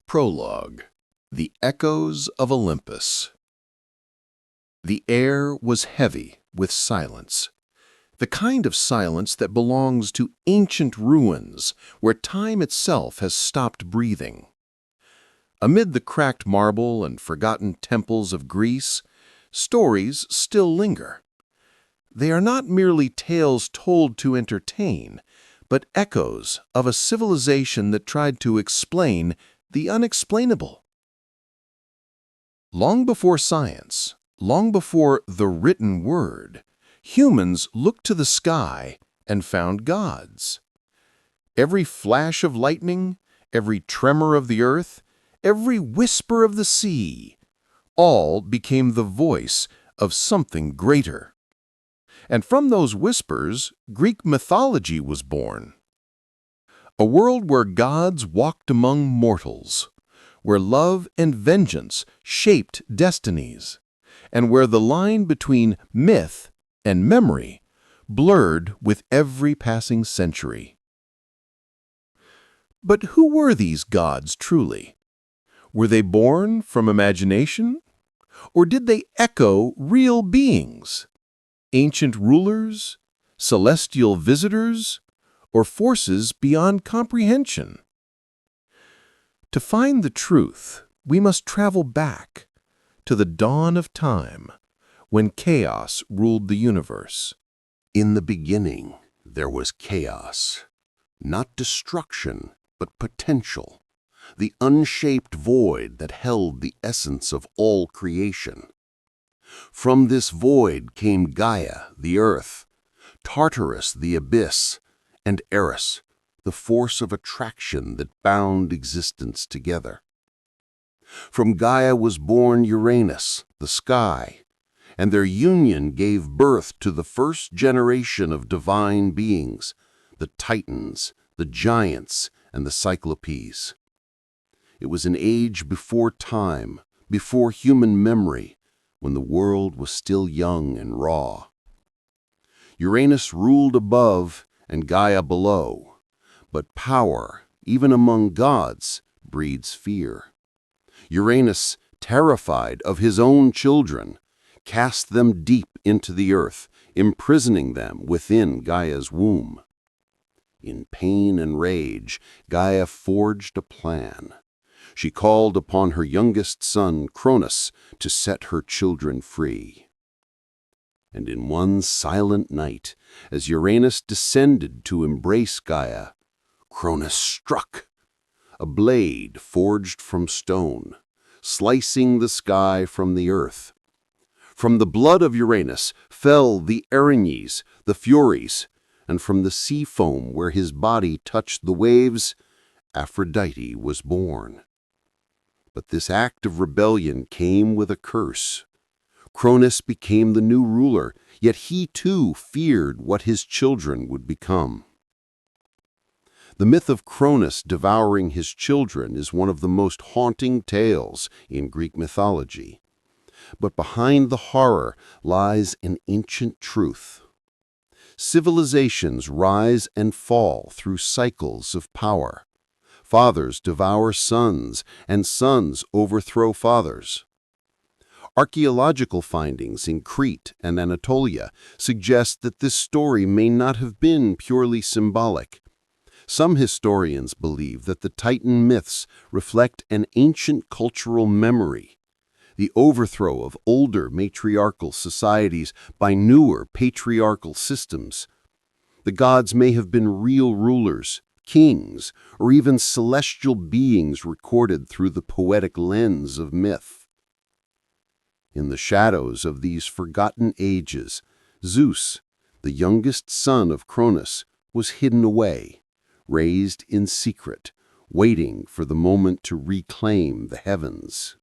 Prologue. The Echoes of Olympus. The air was heavy with silence, the kind of silence that belongs to ancient ruins where time itself has stopped breathing. Amid the cracked marble and forgotten temples of Greece, stories still linger. They are not merely tales told to entertain, but echoes of a civilization that tried to explain the unexplainable. Long before science, long before the written word, humans looked to the sky and found gods. Every flash of lightning, every tremor of the earth, every whisper of the sea, all became the voice of something greater. And from those whispers, Greek mythology was born. A world where gods walked among mortals, where love and vengeance shaped destinies, and where the line between myth and memory blurred with every passing century. But who were these gods truly? Were they born from imagination? Or did they echo real beings? Ancient rulers, celestial visitors, or forces beyond comprehension? To find the truth, we must travel back to the dawn of time, when chaos ruled the universe. In the beginning, there was chaos, not destruction, but potential, the unshaped void that held the essence of all creation. From this void came Gaia, the earth, Tartarus, the abyss, and Eris, the force of attraction that bound existence together. From Gaia was born Uranus, the sky, and their union gave birth to the first generation of divine beings, the Titans, the giants, and the Cyclopes. It was an age before time, before human memory, when the world was still young and raw. Uranus ruled above and Gaia below, but power, even among gods, breeds fear. Uranus, terrified of his own children, cast them deep into the earth, imprisoning them within Gaia's womb. In pain and rage, Gaia forged a plan. She called upon her youngest son, Cronus, to set her children free. And in one silent night, as Uranus descended to embrace Gaia, Cronus struck, a blade forged from stone, slicing the sky from the earth. From the blood of Uranus fell the Erinyes, the Furies, and from the sea foam where his body touched the waves, Aphrodite was born. But this act of rebellion came with a curse. Cronus became the new ruler, yet he too feared what his children would become. The myth of Cronus devouring his children is one of the most haunting tales in Greek mythology. But behind the horror lies an ancient truth. Civilizations rise and fall through cycles of power. Fathers devour sons, and sons overthrow fathers. Archaeological findings in Crete and Anatolia suggest that this story may not have been purely symbolic. Some historians believe that the Titan myths reflect an ancient cultural memory, the overthrow of older matriarchal societies by newer patriarchal systems. The gods may have been real rulers, kings, or even celestial beings recorded through the poetic lens of myth. In the shadows of these forgotten ages, Zeus, the youngest son of Cronus, was hidden away, raised in secret, waiting for the moment to reclaim the heavens.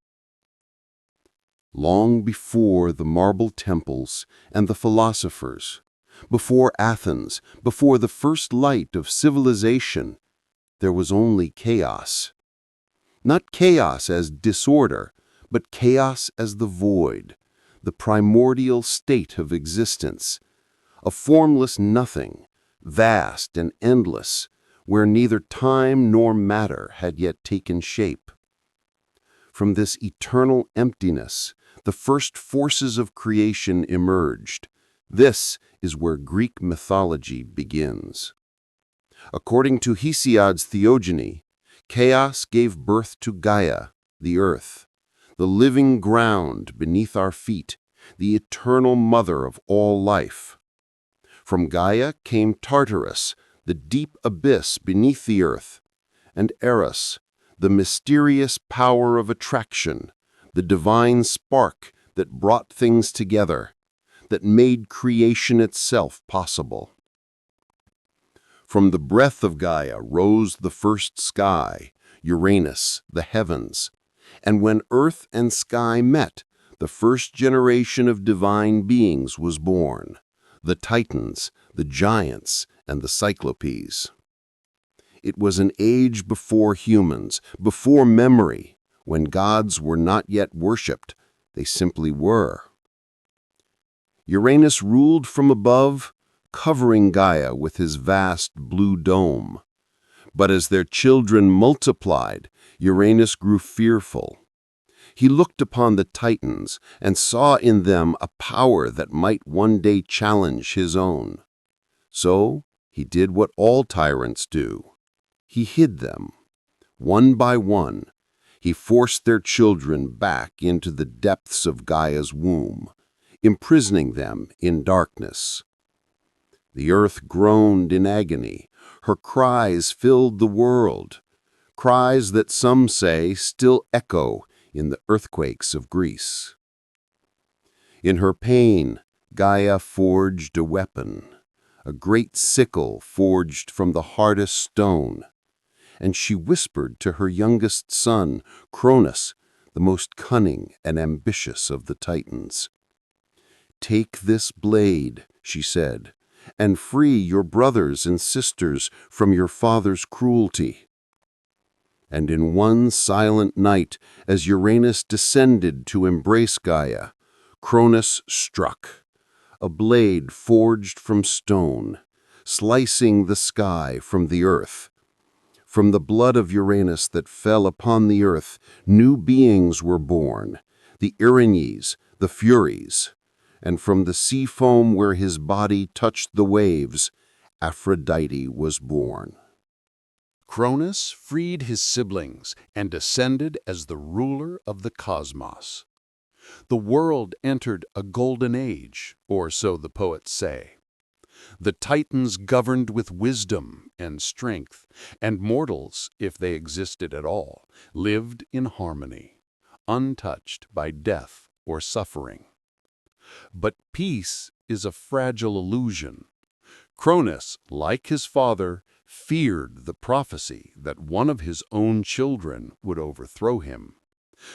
Long before the marble temples and the philosophers, before Athens, before the first light of civilization, there was only chaos. Not chaos as disorder, but chaos as the void, the primordial state of existence, a formless nothing, vast and endless, where neither time nor matter had yet taken shape. From this eternal emptiness, the first forces of creation emerged. This is where Greek mythology begins. According to Hesiod's theogony, chaos gave birth to Gaia, the earth, the living ground beneath our feet, the eternal mother of all life. From Gaia came Tartarus, the deep abyss beneath the earth, and Eros, the mysterious power of attraction, the divine spark that brought things together, that made creation itself possible. From the breath of Gaia rose the first sky, Uranus, the heavens, and when earth and sky met, the first generation of divine beings was born, the Titans, the giants, and the Cyclopes. It was an age before humans, before memory, when gods were not yet worshipped, they simply were. Uranus ruled from above, covering Gaia with his vast blue dome. But as their children multiplied, Uranus grew fearful. He looked upon the Titans and saw in them a power that might one day challenge his own. So he did what all tyrants do. He hid them. One by one, he forced their children back into the depths of Gaia's womb, imprisoning them in darkness. The earth groaned in agony. Her cries filled the world, cries that some say still echo in the earthquakes of Greece. In her pain, Gaia forged a weapon, a great sickle forged from the hardest stone, and she whispered to her youngest son, Cronus, the most cunning and ambitious of the Titans. "Take this blade," she said, "and free your brothers and sisters from your father's cruelty." And in one silent night, as Uranus descended to embrace Gaia, Cronus struck, a blade forged from stone, slicing the sky from the earth. From the blood of Uranus that fell upon the earth, new beings were born, the Erinyes, the Furies, and from the sea foam where his body touched the waves, Aphrodite was born. Cronus freed his siblings and descended as the ruler of the cosmos. The world entered a golden age, or so the poets say. The Titans governed with wisdom and strength, and mortals, if they existed at all, lived in harmony, untouched by death or suffering. But peace is a fragile illusion. Cronus, like his father, feared the prophecy that one of his own children would overthrow him.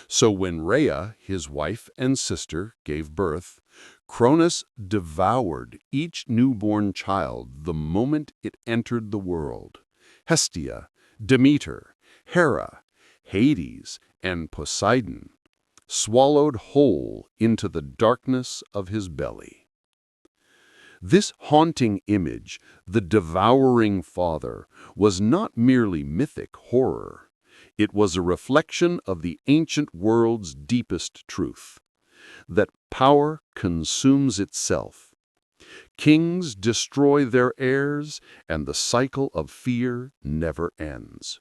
So when Rhea, his wife and sister, gave birth, Cronus devoured each newborn child the moment it entered the world. Hestia, Demeter, Hera, Hades, and Poseidon swallowed whole into the darkness of his belly. This haunting image, the devouring father, was not merely mythic horror. It was a reflection of the ancient world's deepest truth, that power consumes itself. Kings destroy their heirs, and the cycle of fear never ends.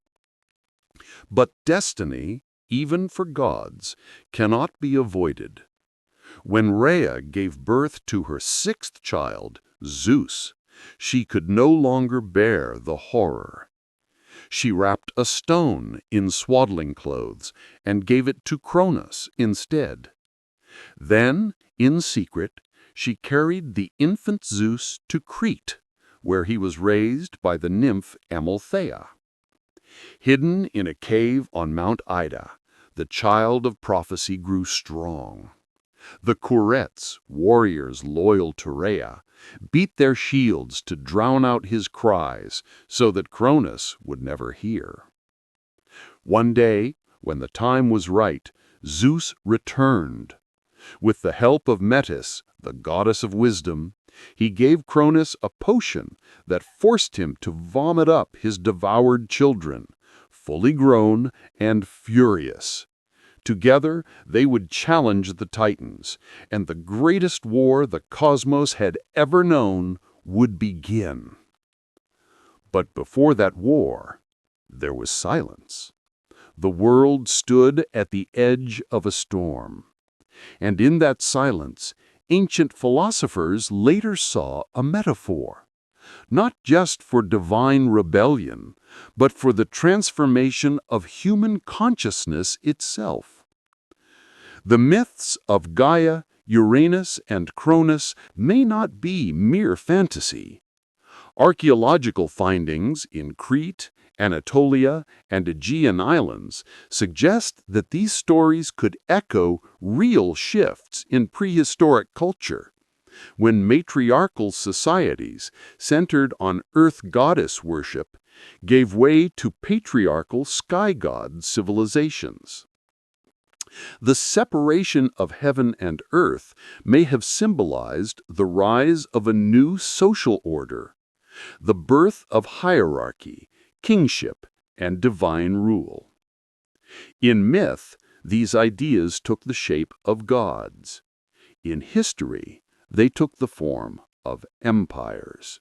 But destiny, even for gods, cannot be avoided. When Rhea gave birth to her sixth child, Zeus, she could no longer bear the horror. She wrapped a stone in swaddling clothes and gave it to Cronus instead. Then, in secret, she carried the infant Zeus to Crete, where he was raised by the nymph Amalthea. Hidden in a cave on Mount Ida, the child of prophecy grew strong. The Curetes, warriors loyal to Rhea, beat their shields to drown out his cries so that Cronus would never hear. One day, when the time was right, Zeus returned. With the help of Metis, the goddess of wisdom, he gave Cronus a potion that forced him to vomit up his devoured children, fully grown and furious. Together, they would challenge the Titans, and the greatest war the cosmos had ever known would begin. But before that war, there was silence. The world stood at the edge of a storm. And in that silence, ancient philosophers later saw a metaphor, not just for divine rebellion, but for the transformation of human consciousness itself. The myths of Gaia, Uranus, and Cronus may not be mere fantasy. Archaeological findings in Crete, Anatolia, and Aegean islands suggest that these stories could echo real shifts in prehistoric culture, when matriarchal societies centered on earth goddess worship gave way to patriarchal sky god civilizations. The separation of heaven and earth may have symbolized the rise of a new social order, the birth of hierarchy, kingship, and divine rule. In myth, these ideas took the shape of gods. In history, they took the form of empires.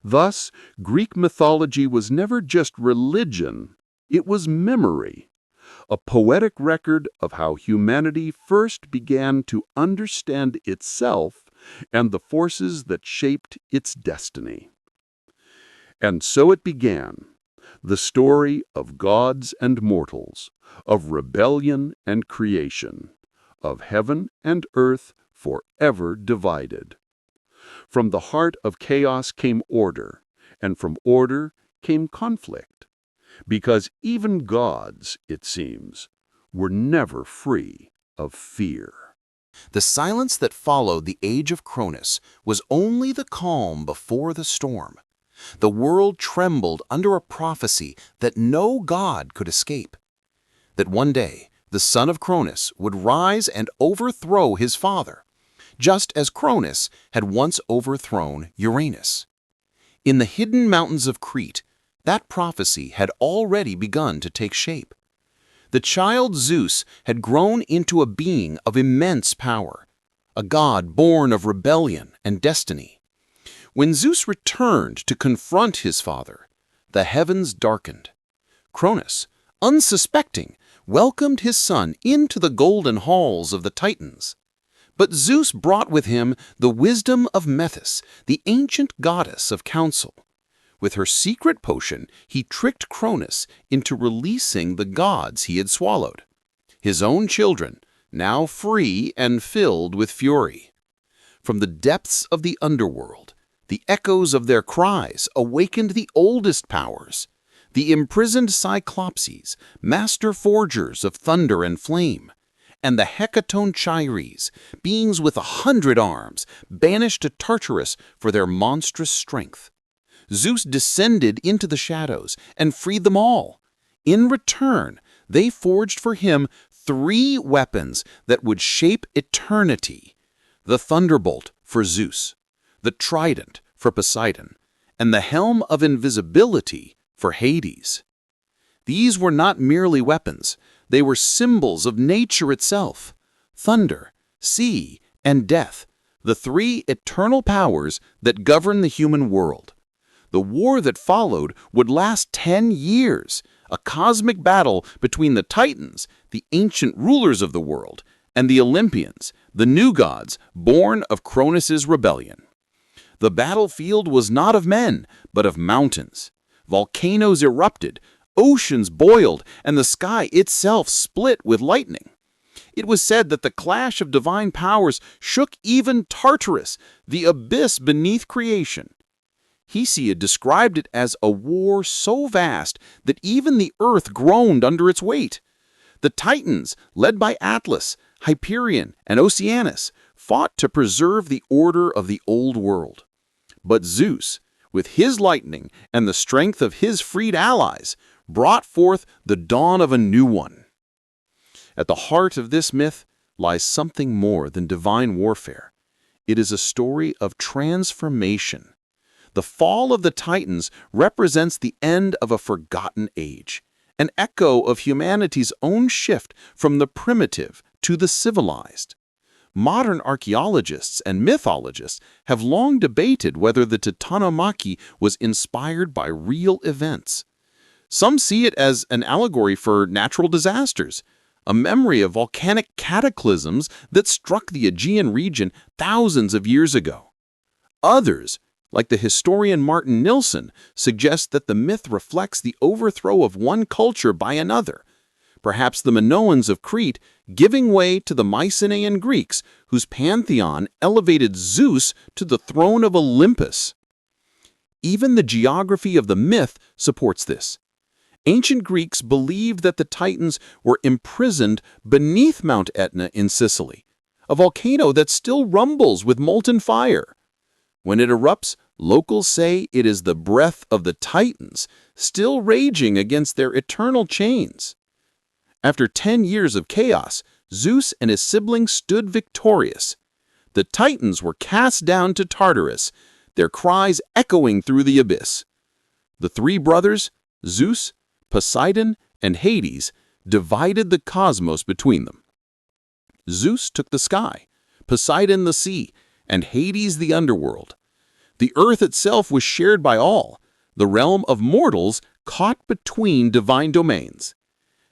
Thus, Greek mythology was never just religion, it was memory, a poetic record of how humanity first began to understand itself and the forces that shaped its destiny. And so it began, the story of gods and mortals, of rebellion and creation, of heaven and earth forever divided. From the heart of chaos came order, and from order came conflict, because even gods, it seems, were never free of fear. The silence that followed the age of Cronus was only the calm before the storm. The world trembled under a prophecy that no god could escape. That one day, the son of Cronus would rise and overthrow his father, just as Cronus had once overthrown Uranus. In the hidden mountains of Crete, that prophecy had already begun to take shape. The child Zeus had grown into a being of immense power, a god born of rebellion and destiny. When Zeus returned to confront his father, the heavens darkened. Cronus, unsuspecting, welcomed his son into the golden halls of the Titans. But Zeus brought with him the wisdom of Medusa, the ancient goddess of counsel. With her secret potion, he tricked Cronus into releasing the gods he had swallowed, his own children, now free and filled with fury. From the depths of the underworld, the echoes of their cries awakened the oldest powers, the imprisoned Cyclopses, master forgers of thunder and flame, and the Hecaton Chires, beings with 100 arms, banished to Tartarus for their monstrous strength. Zeus descended into the shadows and freed them all. In return, they forged for him 3 weapons that would shape eternity: the thunderbolt for Zeus, the trident for Poseidon, and the helm of invisibility for Hades. These were not merely weapons, they were symbols of nature itself: thunder, sea, and death, the 3 eternal powers that govern the human world. The war that followed would last 10 years, a cosmic battle between the Titans, the ancient rulers of the world, and the Olympians, the new gods born of Cronus's rebellion. The battlefield was not of men, but of mountains. Volcanoes erupted, oceans boiled, and the sky itself split with lightning. It was said that the clash of divine powers shook even Tartarus, the abyss beneath creation. Hesiod described it as a war so vast that even the earth groaned under its weight. The Titans, led by Atlas, Hyperion, and Oceanus, fought to preserve the order of the old world. But Zeus, with his lightning and the strength of his freed allies, brought forth the dawn of a new one. At the heart of this myth lies something more than divine warfare. It is a story of transformation. The fall of the Titans represents the end of a forgotten age, an echo of humanity's own shift from the primitive to the civilized. Modern archaeologists and mythologists have long debated whether the Titanomachy was inspired by real events. Some see it as an allegory for natural disasters, a memory of volcanic cataclysms that struck the Aegean region thousands of years ago. Others, like the historian Martin Nilsson, suggest that the myth reflects the overthrow of one culture by another, perhaps the Minoans of Crete giving way to the Mycenaean Greeks, whose pantheon elevated Zeus to the throne of Olympus. Even the geography of the myth supports this. Ancient Greeks believed that the Titans were imprisoned beneath Mount Etna in Sicily, a volcano that still rumbles with molten fire. When it erupts, locals say it is the breath of the Titans still raging against their eternal chains. After 10 years of chaos, Zeus and his siblings stood victorious. The Titans were cast down to Tartarus, their cries echoing through the abyss. The three brothers, Zeus, Poseidon, and Hades, divided the cosmos between them. Zeus took the sky, Poseidon the sea, and Hades the underworld. The earth itself was shared by all, the realm of mortals caught between divine domains.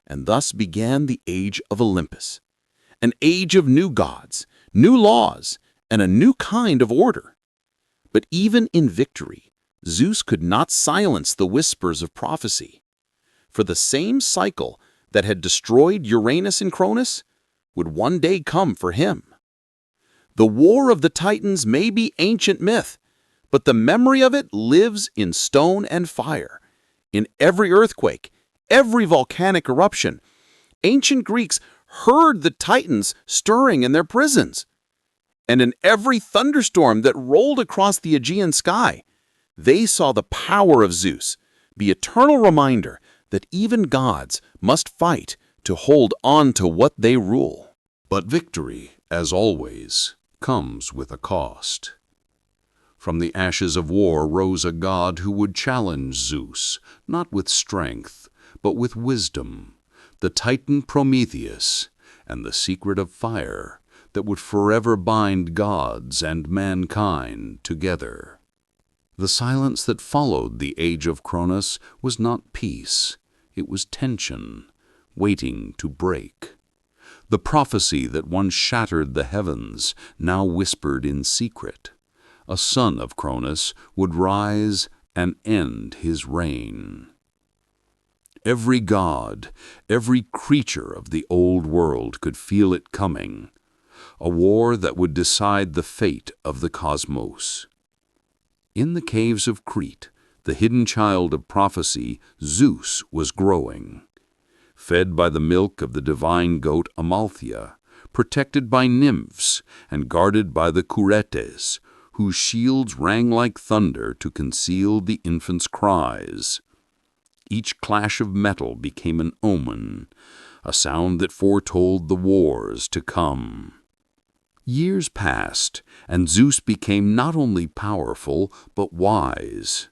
And thus began the age of Olympus, an age of new gods, new laws, and a new kind of order. But even in victory, Zeus could not silence the whispers of prophecy. For the same cycle that had destroyed Uranus and Cronus would one day come for him. The war of the Titans may be ancient myth, but the memory of it lives in stone and fire, in every earthquake, every volcanic eruption. Ancient Greeks heard the Titans stirring in their prisons. And in every thunderstorm that rolled across the Aegean sky, they saw the power of Zeus, the eternal reminder that even gods must fight to hold on to what they rule. But victory, as always, comes with a cost. From the ashes of war rose a god who would challenge Zeus, not with strength, but with wisdom, the Titan Prometheus, and the secret of fire that would forever bind gods and mankind together. The silence that followed the age of Cronus was not peace, it was tension, waiting to break. The prophecy that once shattered the heavens now whispered in secret. A son of Cronus would rise and end his reign. Every god, every creature of the old world could feel it coming, a war that would decide the fate of the cosmos. In the caves of Crete, the hidden child of prophecy, Zeus, was growing. Fed by the milk of the divine goat Amalthea, protected by nymphs and guarded by the Curetes, whose shields rang like thunder to conceal the infant's cries. Each clash of metal became an omen, a sound that foretold the wars to come. Years passed, and Zeus became not only powerful, but wise.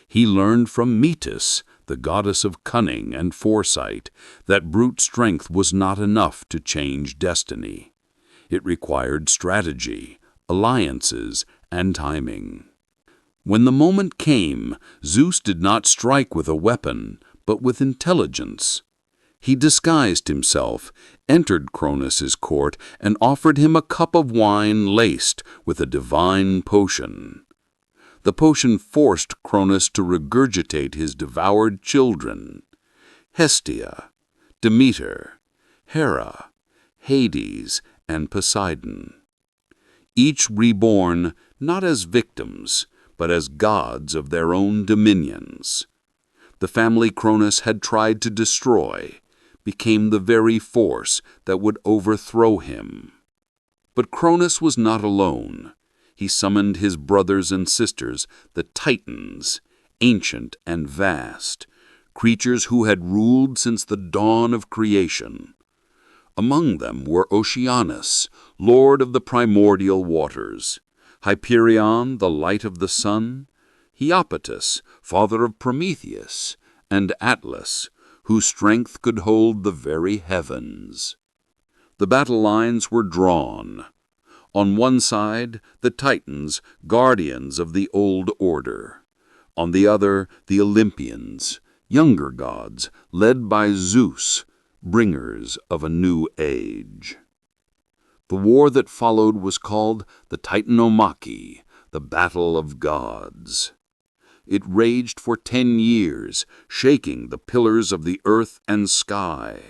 He learned from Metis, the goddess of cunning and foresight, that brute strength was not enough to change destiny. It required strategy, alliances, and timing. When the moment came, Zeus did not strike with a weapon, but with intelligence. He disguised himself, entered Cronus's court, and offered him a cup of wine laced with a divine potion. The potion forced Cronus to regurgitate his devoured children: Hestia, Demeter, Hera, Hades, and Poseidon. Each reborn not as victims, but as gods of their own dominions. The family Cronus had tried to destroy became the very force that would overthrow him. But Cronus was not alone. He summoned his brothers and sisters, the Titans, ancient and vast, creatures who had ruled since the dawn of creation. Among them were Oceanus, lord of the primordial waters, Hyperion, the light of the sun, Iapetus, father of Prometheus, and Atlas, whose strength could hold the very heavens. The battle lines were drawn. On one side, the Titans, guardians of the old order. On the other, the Olympians, younger gods, led by Zeus, bringers of a new age. The war that followed was called the Titanomachy, the Battle of Gods. It raged for 10 years, shaking the pillars of the earth and sky.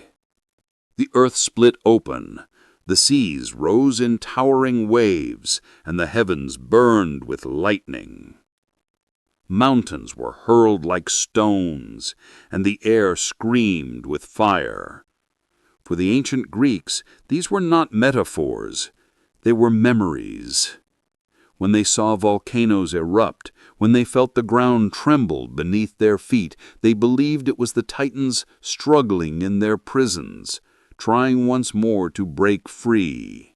The earth split open, the seas rose in towering waves, and the heavens burned with lightning. Mountains were hurled like stones, and the air screamed with fire. For the ancient Greeks, these were not metaphors, they were memories. When they saw volcanoes erupt, when they felt the ground tremble beneath their feet, they believed it was the Titans struggling in their prisons, trying once more to break free.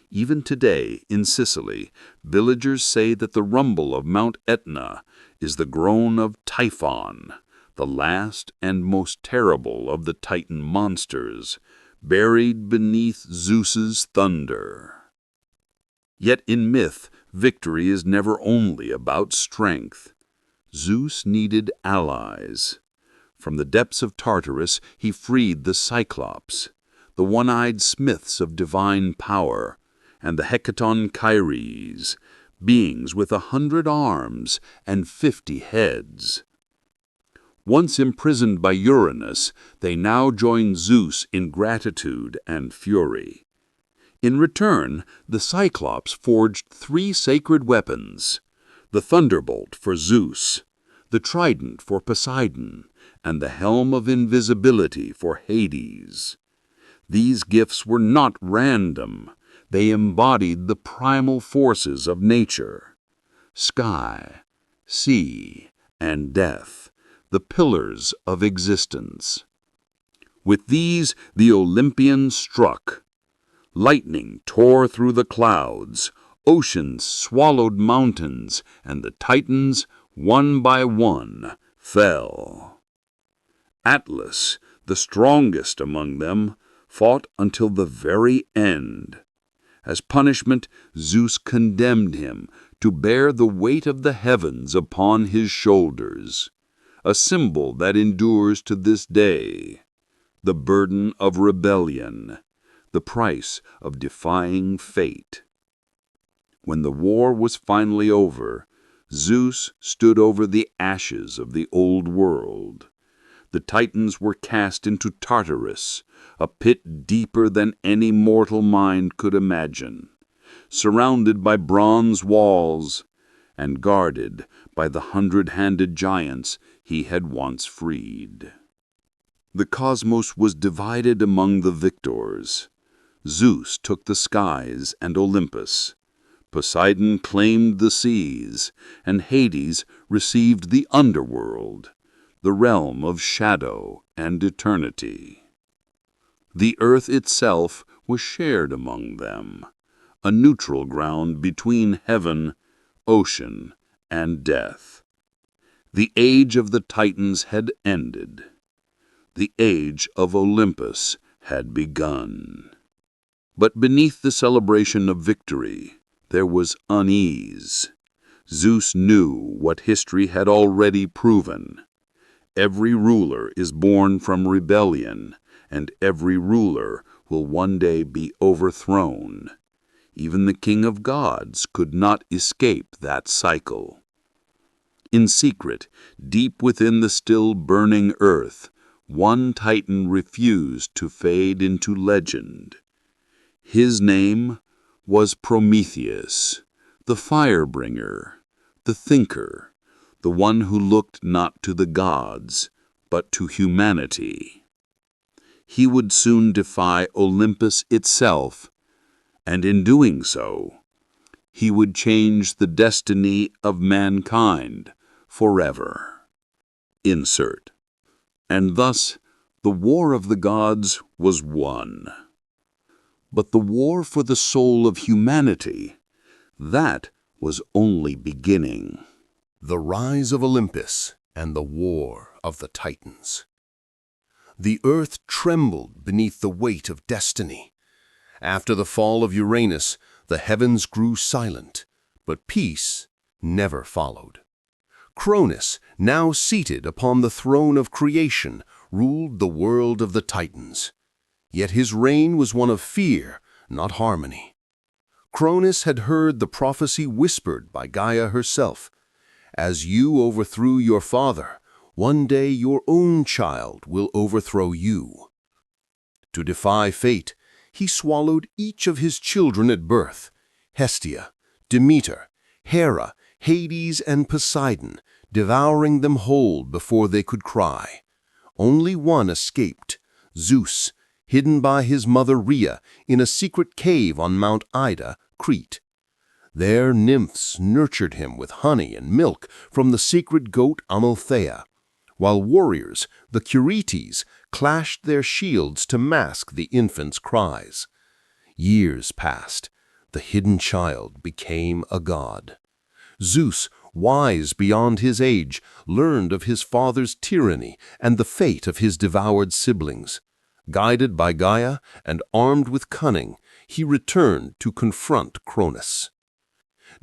Even today, in Sicily, villagers say that the rumble of Mount Etna is the groan of Typhon, the last and most terrible of the Titan monsters, buried beneath Zeus's thunder. Yet in myth, victory is never only about strength. Zeus needed allies. From the depths of Tartarus, he freed the Cyclops, the one-eyed smiths of divine power, and the Hecatonchires, beings with 100 arms and 50 heads. Once imprisoned by Uranus, they now joined Zeus in gratitude and fury. In return, the Cyclops forged 3 sacred weapons, the thunderbolt for Zeus, the trident for Poseidon, and the helm of invisibility for Hades. These gifts were not random. They embodied the primal forces of nature: sky, sea, and death, the pillars of existence. With these, the Olympians struck. Lightning tore through the clouds, oceans swallowed mountains, and the Titans, one by one, fell. Atlas, the strongest among them, fought until the very end. As punishment, Zeus condemned him to bear the weight of the heavens upon his shoulders, a symbol that endures to this day, the burden of rebellion, the price of defying fate. When the war was finally over, Zeus stood over the ashes of the old world. The Titans were cast into Tartarus, a pit deeper than any mortal mind could imagine, surrounded by bronze walls and guarded by the 100-handed giants he had once freed. The cosmos was divided among the victors. Zeus took the skies and Olympus. Poseidon claimed the seas, and Hades received the Underworld, the realm of shadow and eternity. The earth itself was shared among them, a neutral ground between heaven, ocean, and death. The age of the Titans had ended. The age of Olympus had begun. But beneath the celebration of victory, there was unease. Zeus knew what history had already proven. Every ruler is born from rebellion, and every ruler will one day be overthrown. Even the King of Gods could not escape that cycle. In secret, deep within the still burning earth, one Titan refused to fade into legend. His name was Prometheus, the fire-bringer, the thinker, the one who looked not to the gods, but to humanity. He would soon defy Olympus itself, and in doing so, he would change the destiny of mankind forever. Insert. And thus, the war of the gods was won. But the war for the soul of humanity, that was only beginning. The Rise of Olympus and the War of the Titans. The earth trembled beneath the weight of destiny. After the fall of Uranus, the heavens grew silent, but peace never followed. Cronus, now seated upon the throne of creation, ruled the world of the Titans. Yet his reign was one of fear, not harmony. Cronus had heard the prophecy whispered by Gaia herself. As you overthrew your father, one day your own child will overthrow you. To defy fate, he swallowed each of his children at birth: Hestia, Demeter, Hera, Hades, and Poseidon, devouring them whole before they could cry. Only one escaped: Zeus, hidden by his mother Rhea in a secret cave on Mount Ida, Crete. There nymphs nurtured him with honey and milk from the secret goat Amalthea, while warriors, the Curetes, clashed their shields to mask the infant's cries. Years passed. The hidden child became a god. Zeus, wise beyond his age, learned of his father's tyranny and the fate of his devoured siblings. Guided by Gaia and armed with cunning, he returned to confront Cronus.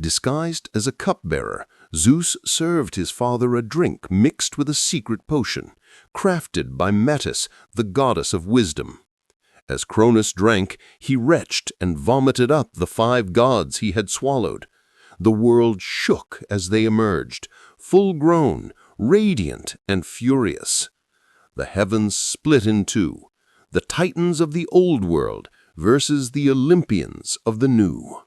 Disguised as a cupbearer, Zeus served his father a drink mixed with a secret potion, crafted by Metis, the goddess of wisdom. As Cronus drank, he retched and vomited up the 5 gods he had swallowed. The world shook as they emerged, full-grown, radiant, and furious. The heavens split in two: the Titans of the old world versus the Olympians of the new.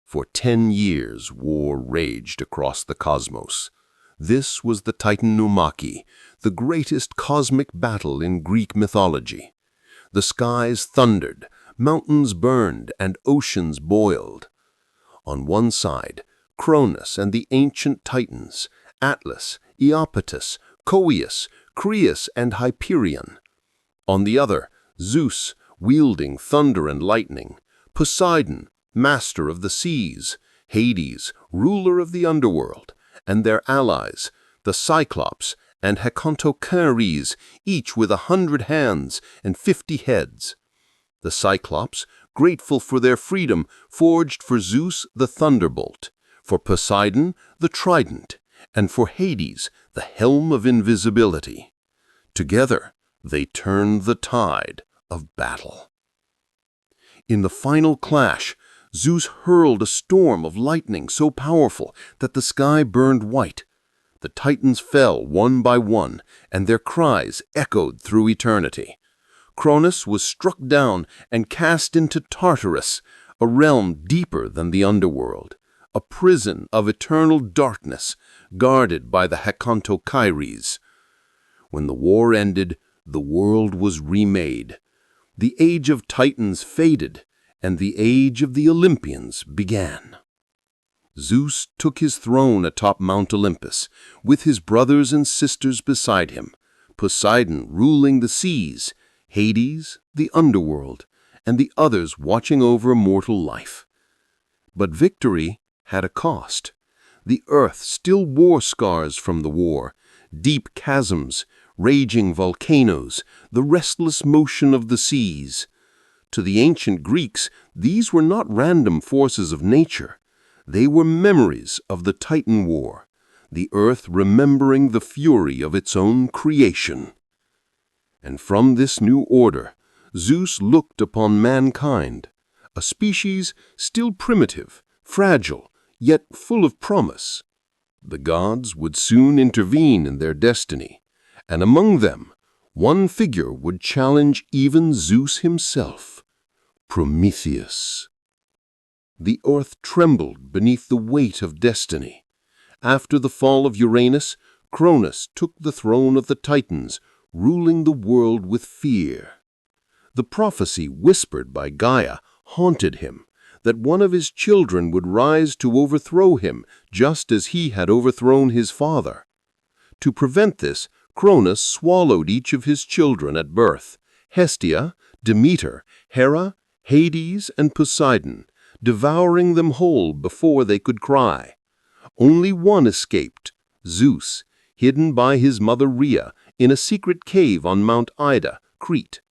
For 10 years, war raged across the cosmos. This was the Titanomachy, the greatest cosmic battle in Greek mythology. The skies thundered, mountains burned, and oceans boiled. On one side, Cronus and the ancient Titans, Atlas, Iapetus, Coeus, Crius, and Hyperion. On the other, Zeus, wielding thunder and lightning, Poseidon, master of the seas, Hades, ruler of the underworld, and their allies, the Cyclops and Hecatoncheires, each with 100 hands and 50 heads. The Cyclops, grateful for their freedom, forged for Zeus the thunderbolt, for Poseidon the trident, and for Hades the helm of invisibility. Together, they turned the tide of battle. In the final clash, Zeus hurled a storm of lightning so powerful that the sky burned white. The Titans fell one by one, and their cries echoed through eternity. Cronus was struck down and cast into Tartarus, a realm deeper than the underworld, a prison of eternal darkness, guarded by the Hecatoncheires. When the war ended, the world was remade. The age of Titans faded, and the age of the Olympians began. Zeus took his throne atop Mount Olympus, with his brothers and sisters beside him, Poseidon ruling the seas, Hades, the underworld, and the others watching over mortal life. But victory had a cost. The earth still wore scars from the war: deep chasms, raging volcanoes, the restless motion of the seas. To the ancient Greeks, these were not random forces of nature. They were memories of the Titan War, the earth remembering the fury of its own creation. And from this new order, Zeus looked upon mankind, a species still primitive, fragile, yet full of promise. The gods would soon intervene in their destiny, and among them, one figure would challenge even Zeus himself: Prometheus. The earth trembled beneath the weight of destiny. After the fall of Uranus, Cronus took the throne of the Titans, ruling the world with fear. The prophecy whispered by Gaia haunted him, that one of his children would rise to overthrow him, just as he had overthrown his father. To prevent this, Cronus swallowed each of his children at birth: Hestia, Demeter, Hera, Hades, and Poseidon, devouring them whole before they could cry. Only one escaped: Zeus, hidden by his mother Rhea in a secret cave on Mount Ida, Crete.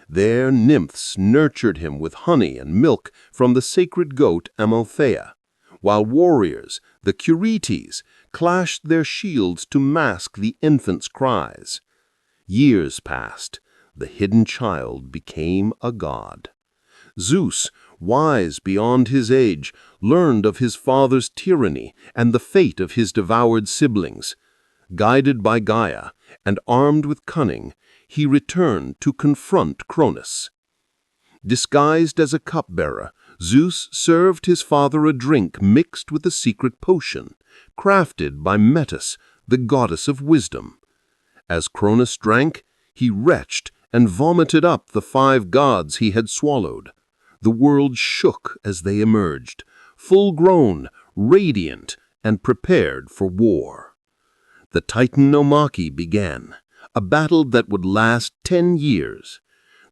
There nymphs nurtured him with honey and milk from the sacred goat Amalthea, while warriors, the Curetes, clashed their shields to mask the infant's cries. Years passed. The hidden child became a god. Zeus, wise beyond his age, learned of his father's tyranny and the fate of his devoured siblings. Guided by Gaia and armed with cunning, he returned to confront Cronus. Disguised as a cupbearer, Zeus served his father a drink mixed with a secret potion, crafted by Medusa, the goddess of wisdom. As Cronus drank, he retched and vomited up the 5 gods he had swallowed. The world shook as they emerged, full-grown, radiant, and prepared for war. The Titan Nomaki began, a battle that would last 10 years.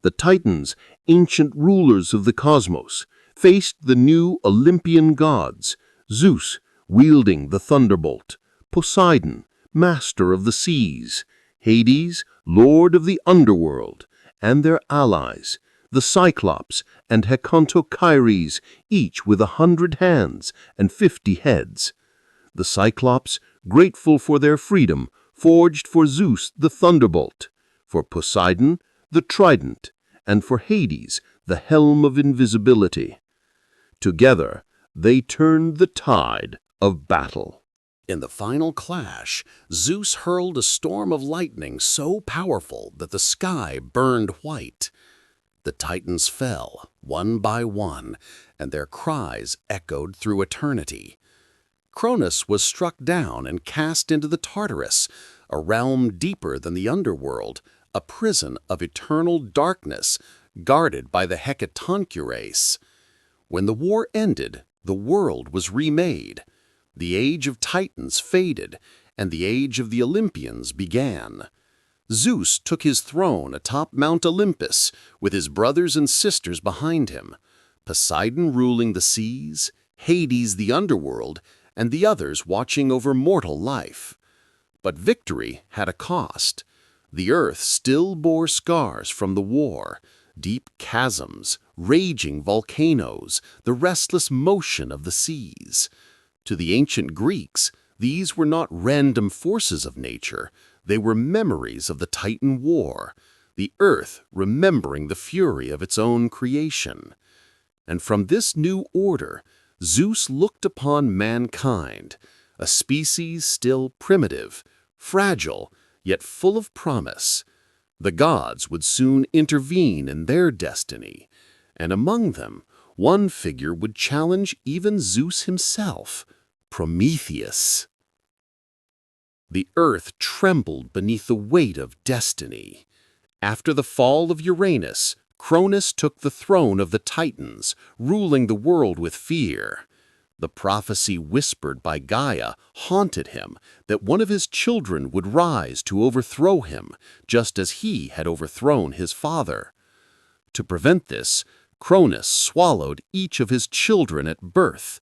The Titans, ancient rulers of the cosmos, faced the new Olympian gods, Zeus, wielding the thunderbolt, Poseidon, master of the seas, Hades, lord of the underworld, and their allies, the Cyclops and Hecatoncheires, each with 100 hands and 50 heads. The Cyclops, grateful for their freedom, forged for Zeus the thunderbolt, for Poseidon the trident, and for Hades the helm of invisibility. Together, they turned the tide of battle. In the final clash, Zeus hurled a storm of lightning so powerful that the sky burned white. The Titans fell, one by one, and their cries echoed through eternity. Cronus was struck down and cast into the Tartarus, a realm deeper than the underworld, a prison of eternal darkness guarded by the Hecatoncheires. When the war ended, the world was remade. The age of Titans faded, and the age of the Olympians began. Zeus took his throne atop Mount Olympus, with his brothers and sisters behind him, Poseidon ruling the seas, Hades the underworld, and the others watching over mortal life. But victory had a cost. The earth still bore scars from the war, deep chasms, raging volcanoes, the restless motion of the seas. To the ancient Greeks, these were not random forces of nature. They were memories of the Titan War, the earth remembering the fury of its own creation. And from this new order, Zeus looked upon mankind, a species still primitive, fragile, yet full of promise. The gods would soon intervene in their destiny, and among them, one figure would challenge even Zeus himself, Prometheus. The earth trembled beneath the weight of destiny. After the fall of Uranus, Cronus took the throne of the Titans, ruling the world with fear. The prophecy whispered by Gaia haunted him that one of his children would rise to overthrow him, just as he had overthrown his father. To prevent this, Cronus swallowed each of his children at birth: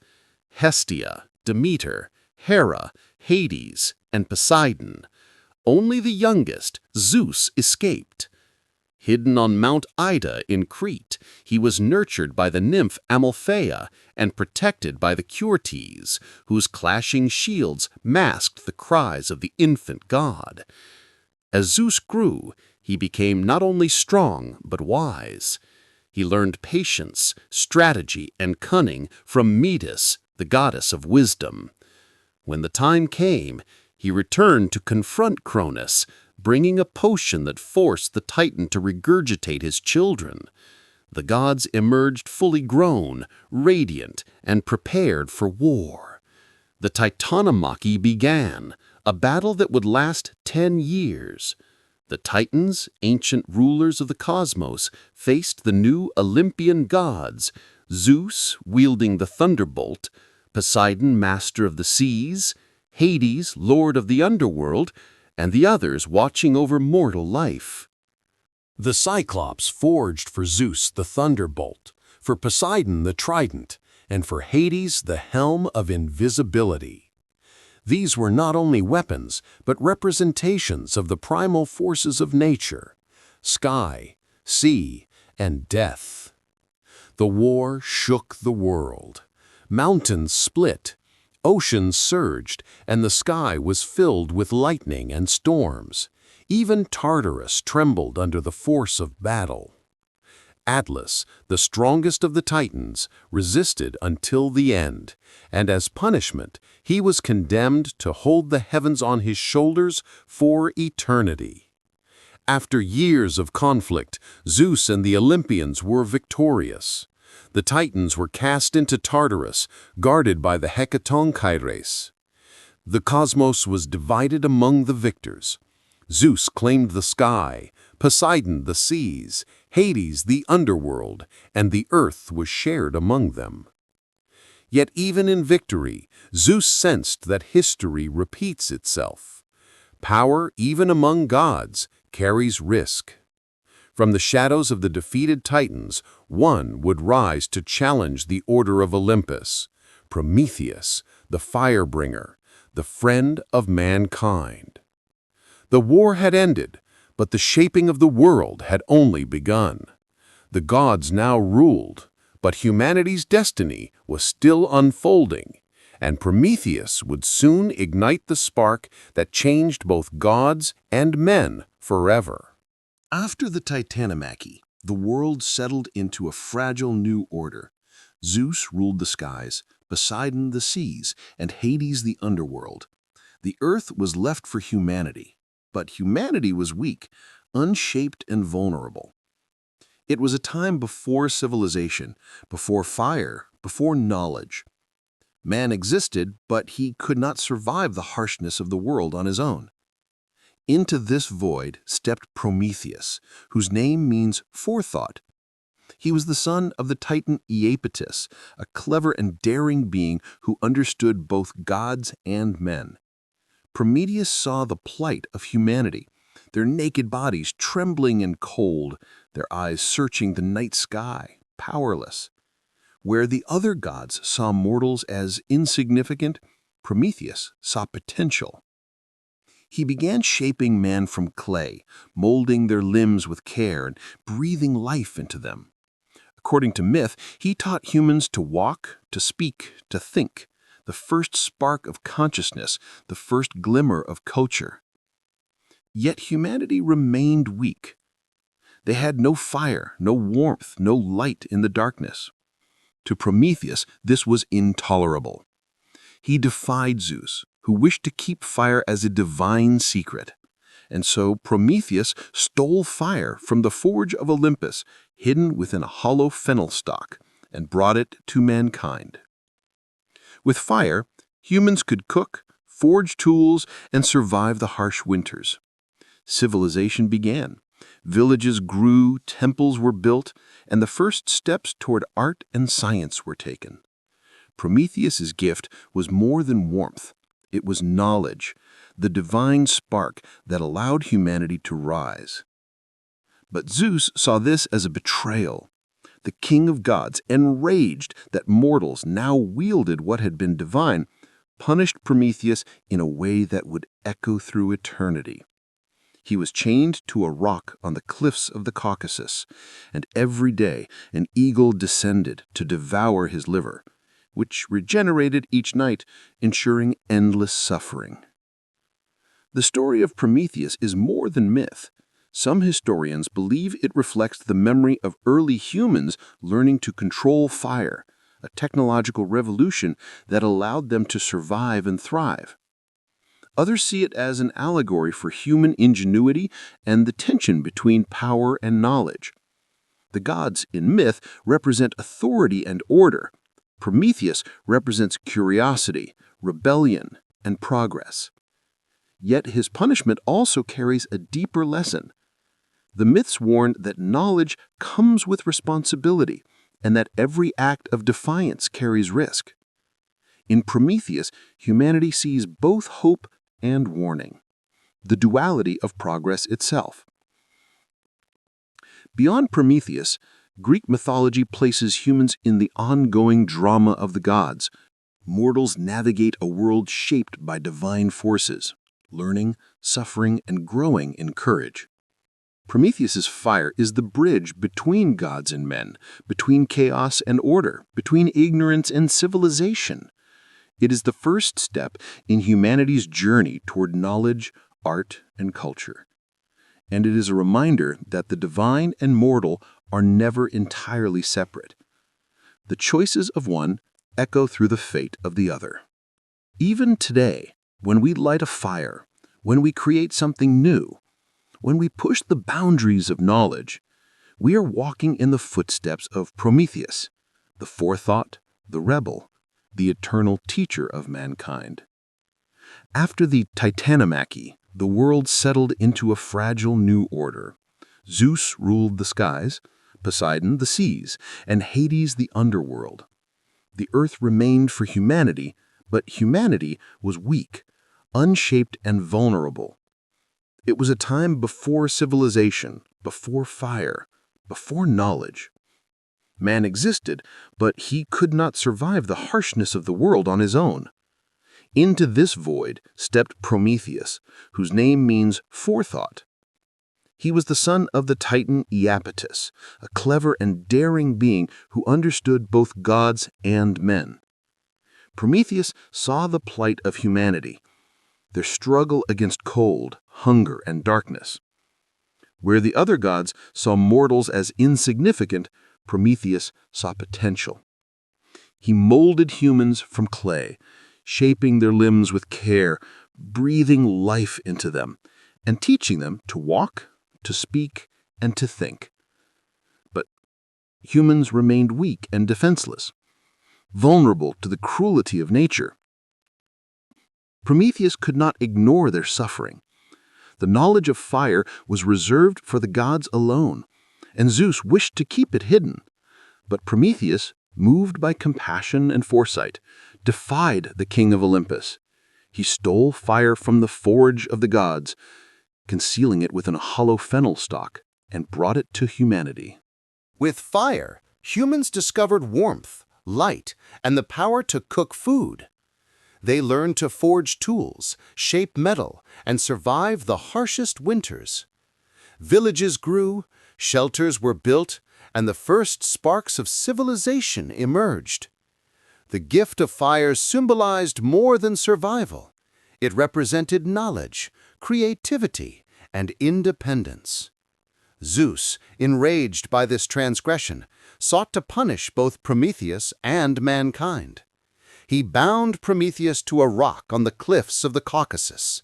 Hestia, Demeter, Hera, Hades, and Poseidon. Only the youngest, Zeus, escaped. Hidden on Mount Ida in Crete, he was nurtured by the nymph Amalthea and protected by the Curetes, whose clashing shields masked the cries of the infant god. As Zeus grew, he became not only strong but wise. He learned patience, strategy, and cunning from Medusa, the goddess of wisdom. When the time came, he returned to confront Cronus, bringing a potion that forced the Titan to regurgitate his children. The gods emerged fully grown, radiant, and prepared for war. The Titanomachy began, a battle that would last 10 years. The Titans, ancient rulers of the cosmos, faced the new Olympian gods, Zeus wielding the thunderbolt, Poseidon, master of the seas, Hades, lord of the underworld, and the others watching over mortal life. The Cyclops forged for Zeus the thunderbolt, for Poseidon the trident, and for Hades the helm of invisibility. These were not only weapons, but representations of the primal forces of nature: sky, sea, and death. The war shook the world. Mountains split, oceans surged, and the sky was filled with lightning and storms. Even Tartarus trembled under the force of battle. Atlas, the strongest of the Titans, resisted until the end, and as punishment, he was condemned to hold the heavens on his shoulders for eternity. After years of conflict, Zeus and the Olympians were victorious. The Titans were cast into Tartarus, guarded by the Hecatoncheires. The cosmos was divided among the victors. Zeus claimed the sky, Poseidon the seas, Hades the underworld, and the earth was shared among them. Yet even in victory, Zeus sensed that history repeats itself. Power, even among gods, carries risk. From the shadows of the defeated Titans, one would rise to challenge the order of Olympus: Prometheus, the firebringer, the friend of mankind. The war had ended, but the shaping of the world had only begun. The gods now ruled, but humanity's destiny was still unfolding, and Prometheus would soon ignite the spark that changed both gods and men forever. After the Titanomachy, the world settled into a fragile new order. Zeus ruled the skies, Poseidon the seas, and Hades the underworld. The earth was left for humanity, but humanity was weak, unshaped, and vulnerable. It was a time before civilization, before fire, before knowledge. Man existed, but he could not survive the harshness of the world on his own. Into this void stepped Prometheus, whose name means forethought. He was the son of the Titan Iapetus, a clever and daring being who understood both gods and men. Prometheus saw the plight of humanity, their naked bodies trembling and cold, their eyes searching the night sky, powerless. Where the other gods saw mortals as insignificant, Prometheus saw potential. He began shaping man from clay, molding their limbs with care and breathing life into them. According to myth, he taught humans to walk, to speak, to think, the first spark of consciousness, the first glimmer of culture. Yet humanity remained weak. They had no fire, no warmth, no light in the darkness. To Prometheus, this was intolerable. He defied Zeus, who wished to keep fire as a divine secret. And so Prometheus stole fire from the forge of Olympus, hidden within a hollow fennel stalk, and brought it to mankind. With fire, humans could cook, forge tools, and survive the harsh winters. Civilization began. Villages grew, temples were built, and the first steps toward art and science were taken. Prometheus's gift was more than warmth. It was knowledge, the divine spark that allowed humanity to rise. But Zeus saw this as a betrayal. The king of gods, enraged that mortals now wielded what had been divine, punished Prometheus in a way that would echo through eternity. He was chained to a rock on the cliffs of the Caucasus, and every day an eagle descended to devour his liver, which regenerated each night, ensuring endless suffering. The story of Prometheus is more than myth. Some historians believe it reflects the memory of early humans learning to control fire, a technological revolution that allowed them to survive and thrive. Others see it as an allegory for human ingenuity and the tension between power and knowledge. The gods in myth represent authority and order. Prometheus represents curiosity, rebellion, and progress. Yet his punishment also carries a deeper lesson. The myths warn that knowledge comes with responsibility and that every act of defiance carries risk. In Prometheus, humanity sees both hope and warning, the duality of progress itself. Beyond Prometheus, Greek mythology places humans in the ongoing drama of the gods. mortals navigate a world shaped by divine forces, learning, suffering, and growing in courage. Prometheus's fire is the bridge between gods and men, between chaos and order, between ignorance and civilization. It is the first step in humanity's journey toward knowledge, art, and culture. And it is a reminder that the divine and mortal are never entirely separate. The choices of one echo through the fate of the other. Even today, when we light a fire, when we create something new, when we push the boundaries of knowledge, we are walking in the footsteps of Prometheus, the forethought, the rebel, the eternal teacher of mankind. After the Titanomachy, the world settled into a fragile new order. Zeus ruled the skies, Poseidon the seas, and Hades the underworld. The earth remained for humanity, but humanity was weak, unshaped, and vulnerable. It was a time before civilization, before fire, before knowledge. Man existed, but he could not survive the harshness of the world on his own. Into this void stepped Prometheus, whose name means forethought. He was the son of the Titan Iapetus, a clever and daring being who understood both gods and men. Prometheus saw the plight of humanity, their struggle against cold, hunger, and darkness. Where the other gods saw mortals as insignificant, Prometheus saw potential. He molded humans from clay, shaping their limbs with care, breathing life into them, and teaching them to walk, to speak, and to think. But humans remained weak and defenseless, vulnerable to the cruelty of nature. Prometheus could not ignore their suffering. The knowledge of fire was reserved for the gods alone, and Zeus wished to keep it hidden. But Prometheus, moved by compassion and foresight, defied the king of Olympus. He stole fire from the forge of the gods, concealing it within a hollow fennel stalk, and brought it to humanity. With fire, humans discovered warmth, light, and the power to cook food. They learned to forge tools, shape metal, and survive the harshest winters. Villages grew, shelters were built, and the first sparks of civilization emerged. The gift of fire symbolized more than survival. It represented knowledge, creativity, and independence. Zeus, enraged by this transgression, sought to punish both Prometheus and mankind. He bound Prometheus to a rock on the cliffs of the Caucasus.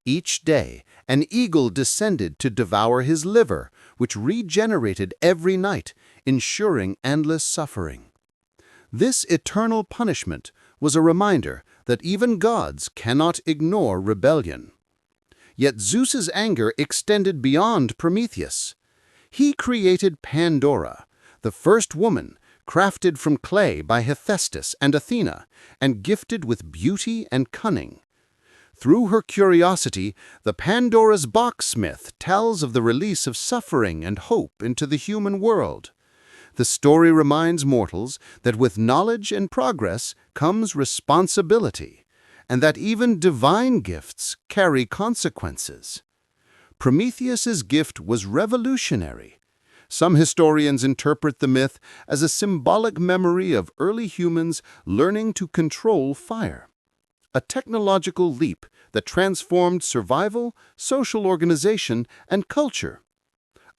Each day, an eagle descended to devour his liver, which regenerated every night, ensuring endless suffering. This eternal punishment was a reminder that even gods cannot ignore rebellion. Yet Zeus's anger extended beyond Prometheus. He created Pandora, the first woman, crafted from clay by Hephaestus and Athena, and gifted with beauty and cunning. Through her curiosity, the Pandora's box myth tells of the release of suffering and hope into the human world. The story reminds mortals that with knowledge and progress comes responsibility, and that even divine gifts carry consequences. Prometheus's gift was revolutionary. Some historians interpret the myth as a symbolic memory of early humans learning to control fire, a technological leap that transformed survival, social organization, and culture.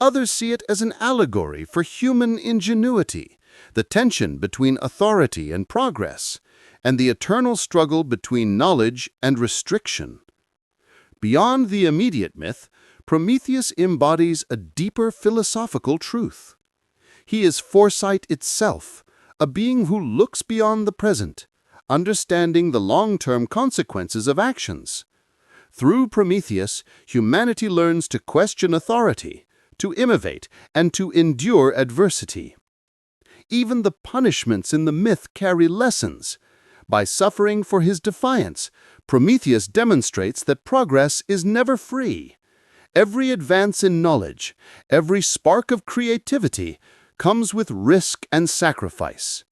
Others see it as an allegory for human ingenuity, the tension between authority and progress, and the eternal struggle between knowledge and restriction. Beyond the immediate myth, Prometheus embodies a deeper philosophical truth. He is foresight itself, a being who looks beyond the present, understanding the long-term consequences of actions. Through Prometheus, humanity learns to question authority, to innovate, and to endure adversity. Even the punishments in the myth carry lessons. By suffering for his defiance, Prometheus demonstrates that progress is never free. Every advance in knowledge, every spark of creativity, comes with risk and sacrifice.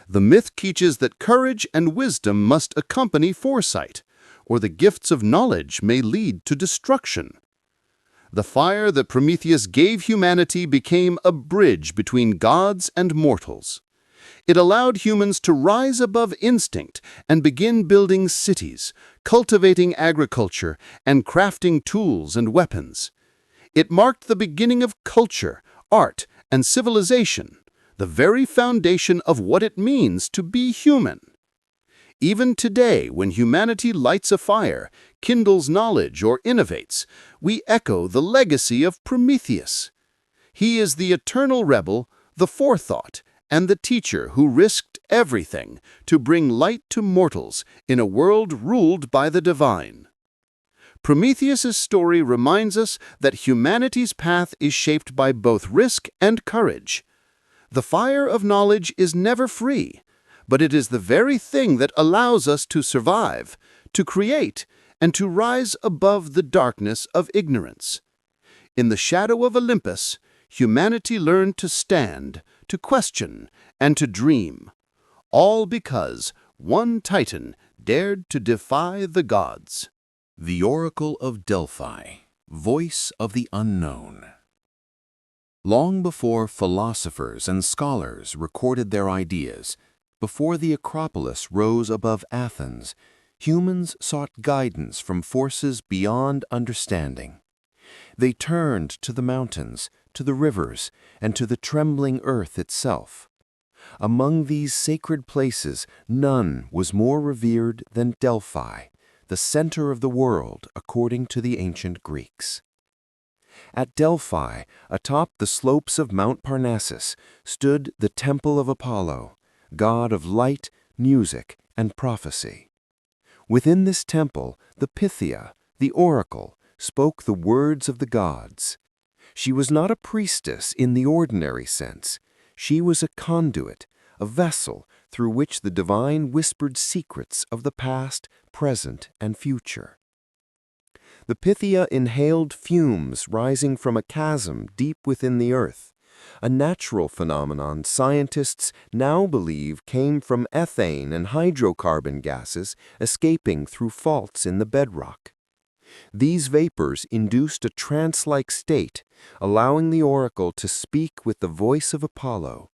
The myth teaches that courage and wisdom must accompany foresight, or the gifts of knowledge may lead to destruction. The fire that Prometheus gave humanity became a bridge between gods and mortals. It allowed humans to rise above instinct and begin building cities, cultivating agriculture, and crafting tools and weapons. It marked the beginning of culture, art, and civilization, the very foundation of what it means to be human. Even today, when humanity lights a fire, kindles knowledge, or innovates, we echo the legacy of Prometheus. He is the eternal rebel, the forethought, and the teacher who risked everything to bring light to mortals in a world ruled by the divine. Prometheus's story reminds us that humanity's path is shaped by both risk and courage. The fire of knowledge is never free, but it is the very thing that allows us to survive, to create, and to rise above the darkness of ignorance. In the shadow of Olympus, humanity learned to stand, to question, and to dream, all because one Titan dared to defy the gods. The Oracle of Delphi, Voice of the Unknown. Long before philosophers and scholars recorded their ideas, before the Acropolis rose above Athens, humans sought guidance from forces beyond understanding. They turned to the mountains, to the rivers, and to the trembling earth itself. Among these sacred places, none was more revered than Delphi, the center of the world according to the ancient Greeks. At Delphi, atop the slopes of Mount Parnassus, stood the Temple of Apollo, god of light, music, and prophecy. Within this temple, the Pythia, the oracle, spoke the words of the gods. She was not a priestess in the ordinary sense. She was a conduit, a vessel through which the divine whispered secrets of the past, present, and future. The Pythia inhaled fumes rising from a chasm deep within the earth, a natural phenomenon scientists now believe came from ethane and hydrocarbon gases escaping through faults in the bedrock. These vapors induced a trance-like state, allowing the oracle to speak with the voice of Apollo.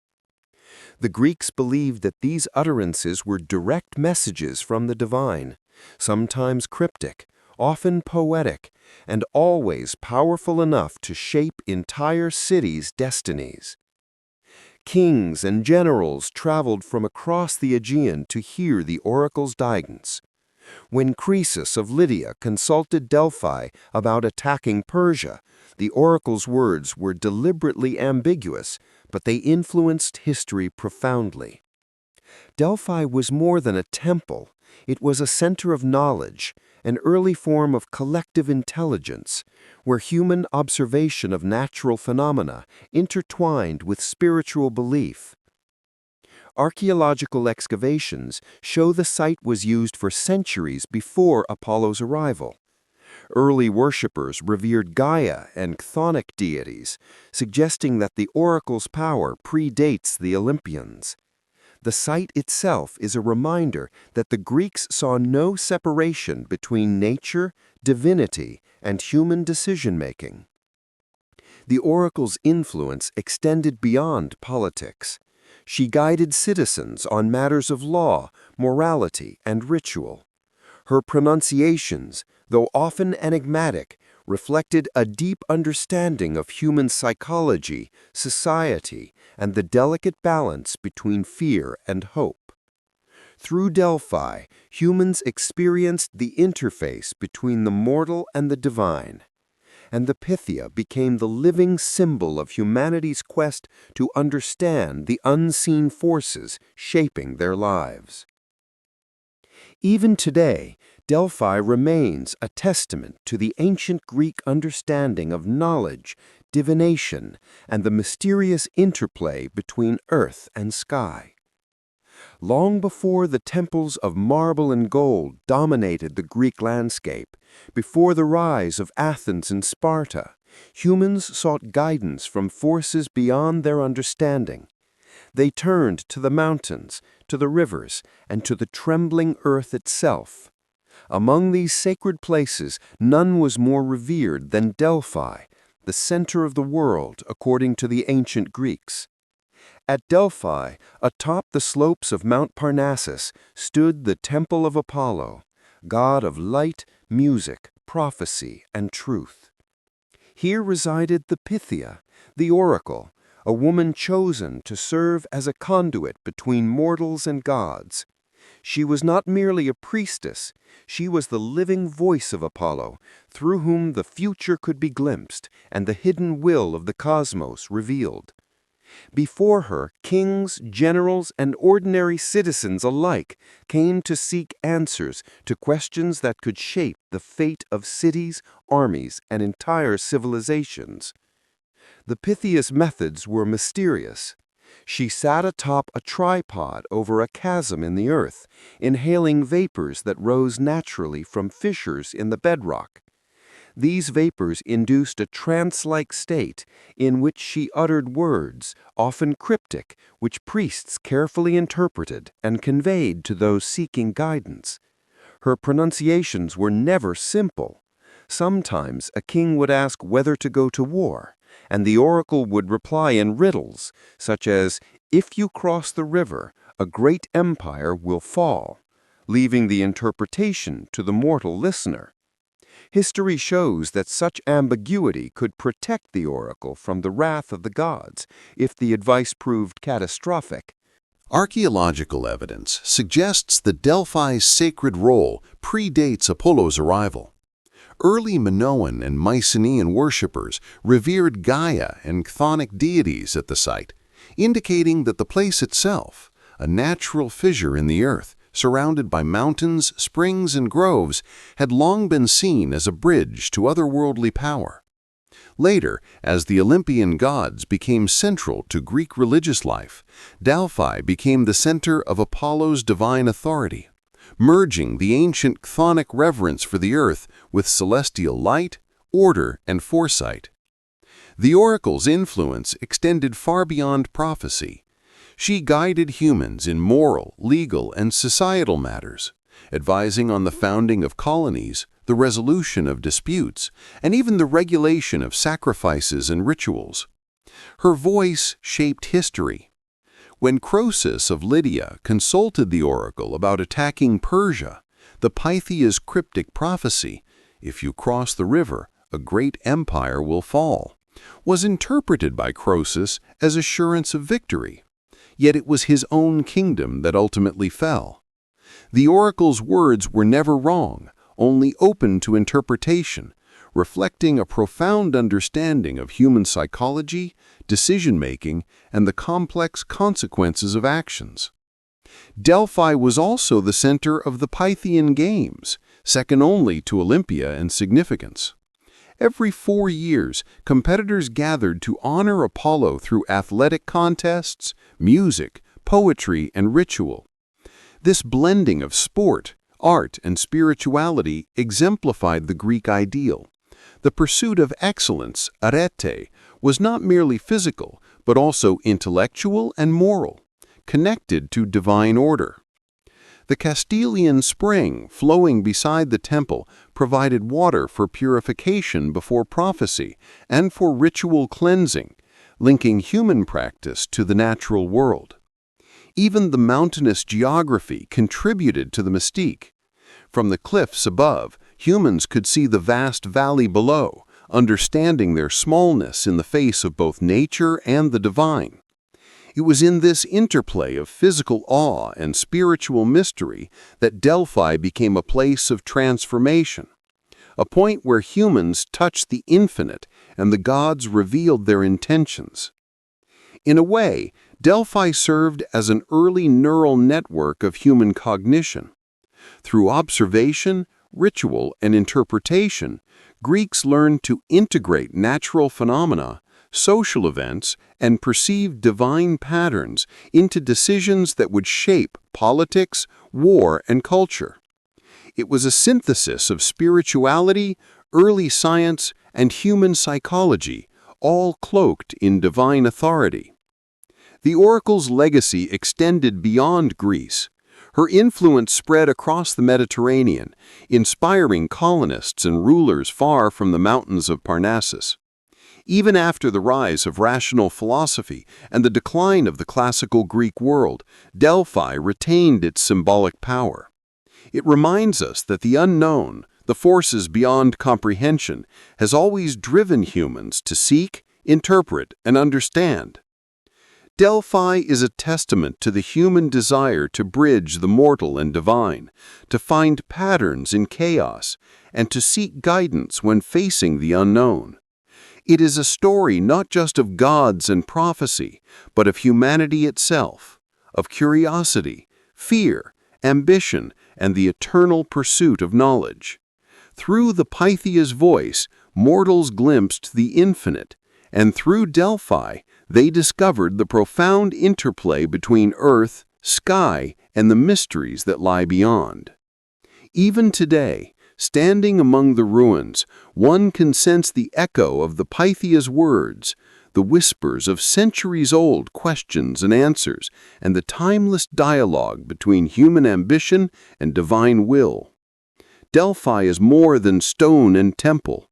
The Greeks believed that these utterances were direct messages from the divine, sometimes cryptic, often poetic, and always powerful enough to shape entire cities' destinies. Kings and generals traveled from across the Aegean to hear the oracle's guidance. When Croesus of Lydia consulted Delphi about attacking Persia, the oracle's words were deliberately ambiguous, but they influenced history profoundly. Delphi was more than a temple. It was a center of knowledge, an early form of collective intelligence, where human observation of natural phenomena intertwined with spiritual belief. Archaeological excavations show the site was used for centuries before Apollo's arrival. Early worshippers revered Gaia and chthonic deities, suggesting that the oracle's power predates the Olympians. The site itself is a reminder that the Greeks saw no separation between nature, divinity, and human decision-making. The oracle's influence extended beyond politics. She guided citizens on matters of law, morality, and ritual. Her pronunciations, though often enigmatic, reflected a deep understanding of human psychology, society, and the delicate balance between fear and hope. Through Delphi, humans experienced the interface between the mortal and the divine, and the Pythia became the living symbol of humanity's quest to understand the unseen forces shaping their lives. Even today, Delphi remains a testament to the ancient Greek understanding of knowledge, divination, and the mysterious interplay between earth and sky. Long before the temples of marble and gold dominated the Greek landscape, before the rise of Athens and Sparta, humans sought guidance from forces beyond their understanding. They turned to the mountains, to the rivers, and to the trembling earth itself. Among these sacred places, none was more revered than Delphi, the center of the world according to the ancient Greeks. At Delphi, atop the slopes of Mount Parnassus, stood the Temple of Apollo, god of light, music, prophecy, and truth. Here resided the Pythia, the oracle, a woman chosen to serve as a conduit between mortals and gods. She was not merely a priestess, she was the living voice of Apollo, through whom the future could be glimpsed and the hidden will of the cosmos revealed. Before her, kings, generals, and ordinary citizens alike came to seek answers to questions that could shape the fate of cities, armies, and entire civilizations. The Pythia's methods were mysterious. She sat atop a tripod over a chasm in the earth, inhaling vapors that rose naturally from fissures in the bedrock. These vapors induced a trance-like state in which she uttered words, often cryptic, which priests carefully interpreted and conveyed to those seeking guidance. Her pronunciations were never simple. Sometimes a king would ask whether to go to war, and the oracle would reply in riddles, such as, "If you cross the river, a great empire will fall," leaving the interpretation to the mortal listener. History shows that such ambiguity could protect the oracle from the wrath of the gods if the advice proved catastrophic. Archaeological evidence suggests that Delphi's sacred role predates Apollo's arrival. Early Minoan and Mycenaean worshippers revered Gaia and chthonic deities at the site, indicating that the place itself, a natural fissure in the earth, surrounded by mountains, springs, and groves, had long been seen as a bridge to otherworldly power. Later, as the Olympian gods became central to Greek religious life, Delphi became the center of Apollo's divine authority, merging the ancient chthonic reverence for the earth with celestial light, order, and foresight. The oracle's influence extended far beyond prophecy. She guided humans in moral, legal, and societal matters, advising on the founding of colonies, the resolution of disputes, and even the regulation of sacrifices and rituals. Her voice shaped history. When Croesus of Lydia consulted the oracle about attacking Persia, the Pythia's cryptic prophecy, "If you cross the river, a great empire will fall," was interpreted by Croesus as assurance of victory. Yet it was his own kingdom that ultimately fell. The oracle's words were never wrong, only open to interpretation, reflecting a profound understanding of human psychology, decision-making, and the complex consequences of actions. Delphi was also the center of the Pythian Games, second only to Olympia in significance. Every 4 years, competitors gathered to honor Apollo through athletic contests, music, poetry, and ritual. This blending of sport, art, and spirituality exemplified the Greek ideal. The pursuit of excellence, arete, was not merely physical, but also intellectual and moral, connected to divine order. The Castilian spring flowing beside the temple provided water for purification before prophecy and for ritual cleansing, linking human practice to the natural world. Even the mountainous geography contributed to the mystique. From the cliffs above, humans could see the vast valley below, understanding their smallness in the face of both nature and the divine. It was in this interplay of physical awe and spiritual mystery that Delphi became a place of transformation, a point where humans touched the infinite and the gods revealed their intentions. In a way, Delphi served as an early neural network of human cognition. Through observation, ritual, and interpretation, Greeks learned to integrate natural phenomena, social events, and perceived divine patterns into decisions that would shape politics, war, and culture. It was a synthesis of spirituality, early science, and human psychology, all cloaked in divine authority. The oracle's legacy extended beyond Greece. Her influence spread across the Mediterranean, inspiring colonists and rulers far from the mountains of Parnassus. Even after the rise of rational philosophy and the decline of the classical Greek world, Delphi retained its symbolic power. It reminds us that the unknown, the forces beyond comprehension, has always driven humans to seek, interpret, and understand. Delphi is a testament to the human desire to bridge the mortal and divine, to find patterns in chaos, and to seek guidance when facing the unknown. It is a story not just of gods and prophecy, but of humanity itself, of curiosity, fear, ambition, and the eternal pursuit of knowledge. Through the Pythia's voice, mortals glimpsed the infinite, and through Delphi, they discovered the profound interplay between earth, sky, and the mysteries that lie beyond. Even today, standing among the ruins, one can sense the echo of the Pythia's words, the whispers of centuries-old questions and answers, and the timeless dialogue between human ambition and divine will. Delphi is more than stone and temple.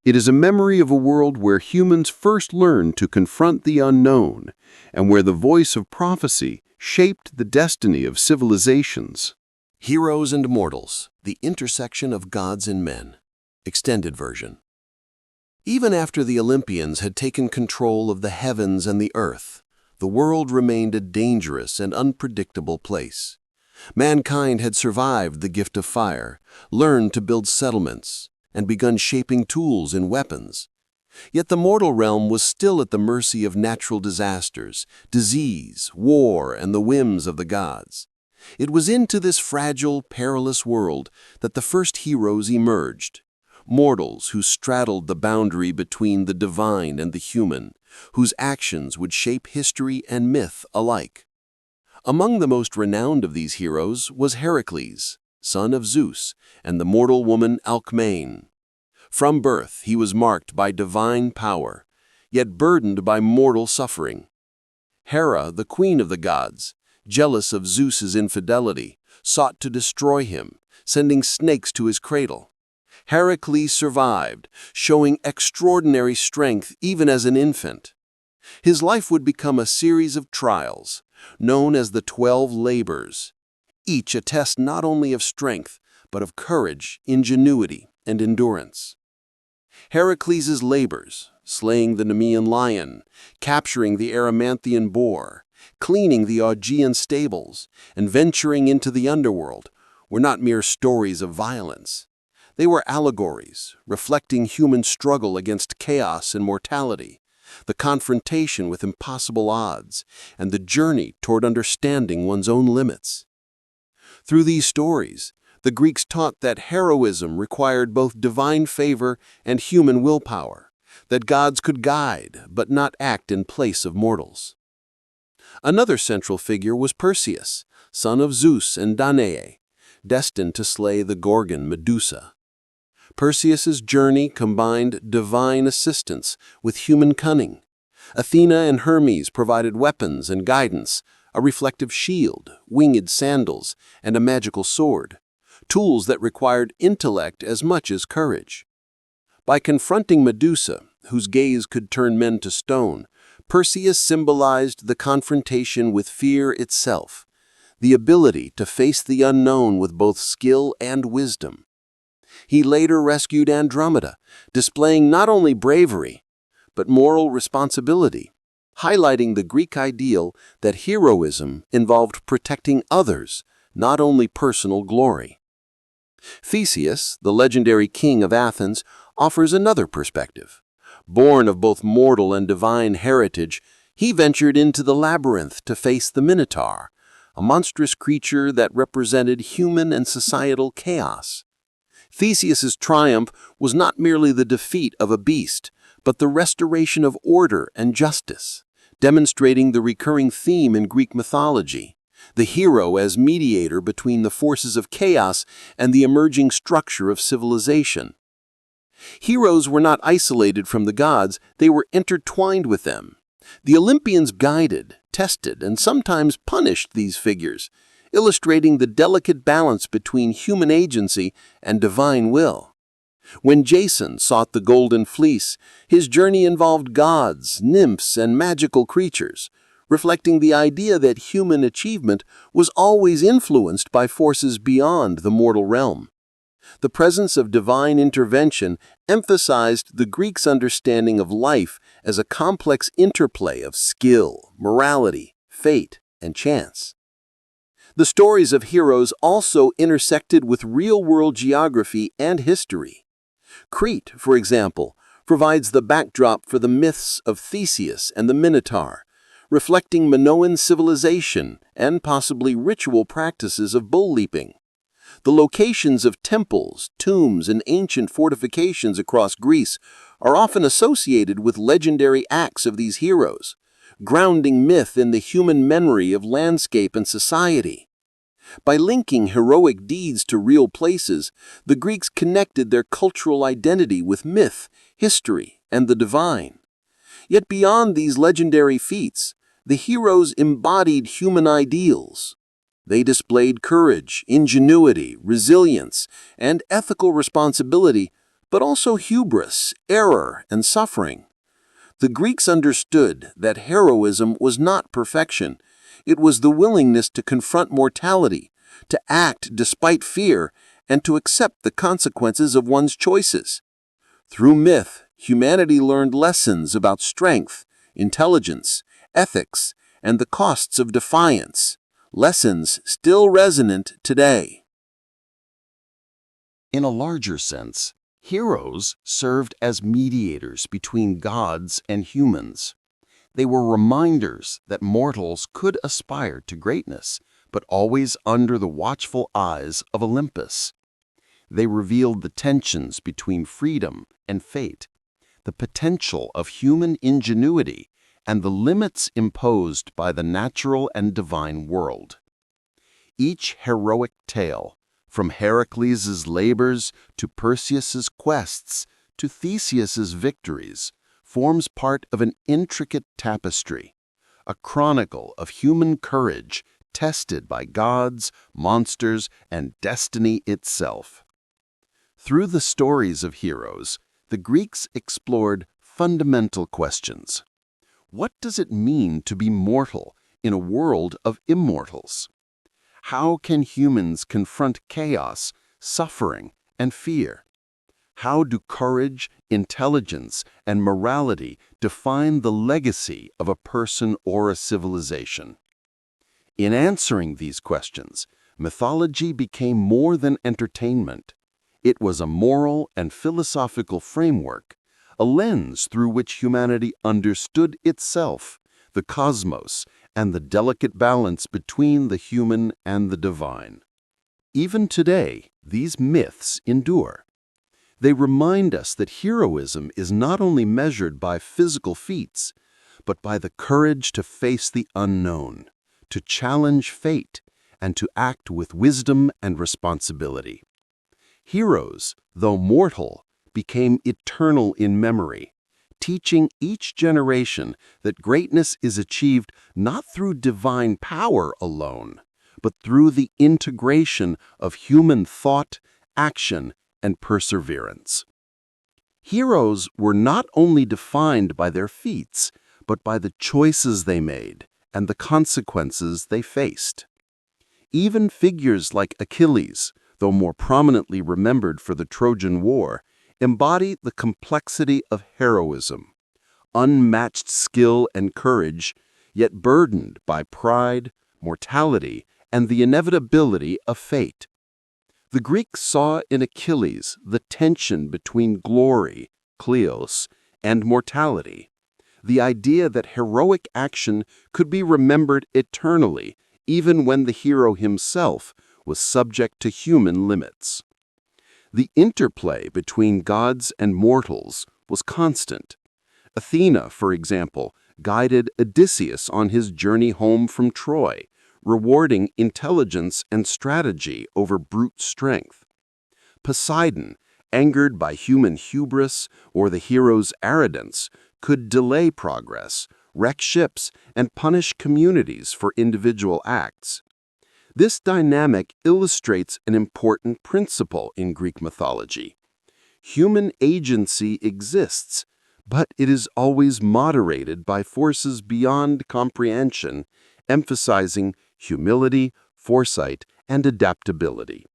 It is a memory of a world where humans first learned to confront the unknown, and where the voice of prophecy shaped the destiny of civilizations. Heroes and Mortals, the Intersection of Gods and Men. Extended version. Even after the Olympians had taken control of the heavens and the earth, the world remained a dangerous and unpredictable place. Mankind had survived the gift of fire, learned to build settlements, and begun shaping tools and weapons. Yet the mortal realm was still at the mercy of natural disasters, disease, war, and the whims of the gods. It was into this fragile, perilous world that the first heroes emerged. Mortals who straddled the boundary between the divine and the human, whose actions would shape history and myth alike. Among the most renowned of these heroes was Heracles, son of Zeus, and the mortal woman Alcmaeon. From birth, he was marked by divine power, yet burdened by mortal suffering. Hera, the queen of the gods, jealous of Zeus's infidelity, sought to destroy him, sending snakes to his cradle. Heracles survived, showing extraordinary strength even as an infant. His life would become a series of trials, known as the 12 labors. Each a test not only of strength, but of courage, ingenuity, and endurance. Heracles' labors, slaying the Nemean lion, capturing the Erymanthian boar, cleaning the Augean stables, and venturing into the underworld, were not mere stories of violence. They were allegories, reflecting human struggle against chaos and mortality, the confrontation with impossible odds, and the journey toward understanding one's own limits. Through these stories, the Greeks taught that heroism required both divine favor and human willpower, that gods could guide but not act in place of mortals. Another central figure was Perseus, son of Zeus and Danae, destined to slay the Gorgon Medusa. Perseus's journey combined divine assistance with human cunning. Athena and Hermes provided weapons and guidance, a reflective shield, winged sandals, and a magical sword, tools that required intellect as much as courage. By confronting Medusa, whose gaze could turn men to stone, Perseus symbolized the confrontation with fear itself, the ability to face the unknown with both skill and wisdom. He later rescued Andromeda, displaying not only bravery, but moral responsibility, highlighting the Greek ideal that heroism involved protecting others, not only personal glory. Theseus, the legendary king of Athens, offers another perspective. Born of both mortal and divine heritage, he ventured into the labyrinth to face the Minotaur, a monstrous creature that represented human and societal chaos. Theseus's triumph was not merely the defeat of a beast, but the restoration of order and justice, demonstrating the recurring theme in Greek mythology, the hero as mediator between the forces of chaos and the emerging structure of civilization. Heroes were not isolated from the gods, they were intertwined with them. The Olympians guided, tested, and sometimes punished these figures, illustrating the delicate balance between human agency and divine will. When Jason sought the Golden Fleece, his journey involved gods, nymphs, and magical creatures, reflecting the idea that human achievement was always influenced by forces beyond the mortal realm. The presence of divine intervention emphasized the Greeks' understanding of life as a complex interplay of skill, morality, fate, and chance. The stories of heroes also intersected with real-world geography and history. Crete, for example, provides the backdrop for the myths of Theseus and the Minotaur, reflecting Minoan civilization and possibly ritual practices of bull leaping. The locations of temples, tombs, and ancient fortifications across Greece are often associated with legendary acts of these heroes, grounding myth in the human memory of landscape and society. By linking heroic deeds to real places, the Greeks connected their cultural identity with myth, history, and the divine. Yet beyond these legendary feats, the heroes embodied human ideals. They displayed courage, ingenuity, resilience, and ethical responsibility, but also hubris, error, and suffering. The Greeks understood that heroism was not perfection. It was the willingness to confront mortality, to act despite fear, and to accept the consequences of one's choices. Through myth, humanity learned lessons about strength, intelligence, ethics, and the costs of defiance, lessons still resonant today. In a larger sense, heroes served as mediators between gods and humans. They were reminders that mortals could aspire to greatness, but always under the watchful eyes of Olympus. They revealed the tensions between freedom and fate, the potential of human ingenuity, and the limits imposed by the natural and divine world. Each heroic tale, from Heracles' labors to Perseus' quests to Theseus' victories, forms part of an intricate tapestry, a chronicle of human courage tested by gods, monsters, and destiny itself. Through the stories of heroes, the Greeks explored fundamental questions. What does it mean to be mortal in a world of immortals? How can humans confront chaos, suffering, and fear? How do courage, intelligence, and morality define the legacy of a person or a civilization? In answering these questions, mythology became more than entertainment. It was a moral and philosophical framework, a lens through which humanity understood itself, the cosmos, and the delicate balance between the human and the divine. Even today, these myths endure. They remind us that heroism is not only measured by physical feats, but by the courage to face the unknown, to challenge fate, and to act with wisdom and responsibility. Heroes, though mortal, became eternal in memory, teaching each generation that greatness is achieved not through divine power alone, but through the integration of human thought, action, and perseverance. Heroes were not only defined by their feats, but by the choices they made and the consequences they faced. Even figures like Achilles, though more prominently remembered for the Trojan War, embody the complexity of heroism, unmatched skill and courage, yet burdened by pride, mortality, and the inevitability of fate. The Greeks saw in Achilles the tension between glory, kleos, and mortality, the idea that heroic action could be remembered eternally, even when the hero himself was subject to human limits. The interplay between gods and mortals was constant. Athena, for example, guided Odysseus on his journey home from Troy, rewarding intelligence and strategy over brute strength. Poseidon, angered by human hubris or the hero's arrogance, could delay progress, wreck ships, and punish communities for individual acts. This dynamic illustrates an important principle in Greek mythology. Human agency exists, but it is always moderated by forces beyond comprehension, emphasizing humility, foresight, and adaptability.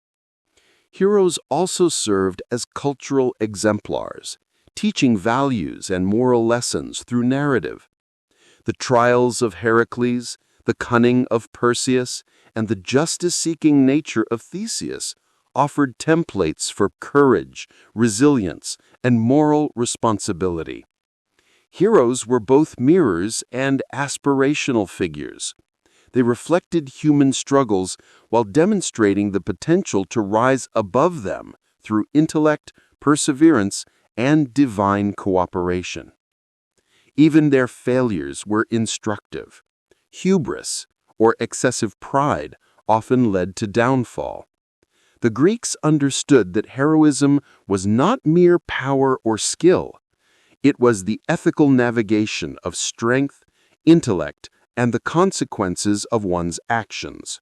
Heroes also served as cultural exemplars, teaching values and moral lessons through narrative. The trials of Heracles, the cunning of Perseus, and the justice-seeking nature of Theseus offered templates for courage, resilience, and moral responsibility. Heroes were both mirrors and aspirational figures. They reflected human struggles while demonstrating the potential to rise above them through intellect, perseverance, and divine cooperation. Even their failures were instructive. Hubris, or excessive pride, often led to downfall. The Greeks understood that heroism was not mere power or skill. It was the ethical navigation of strength, intellect, and the consequences of one's actions.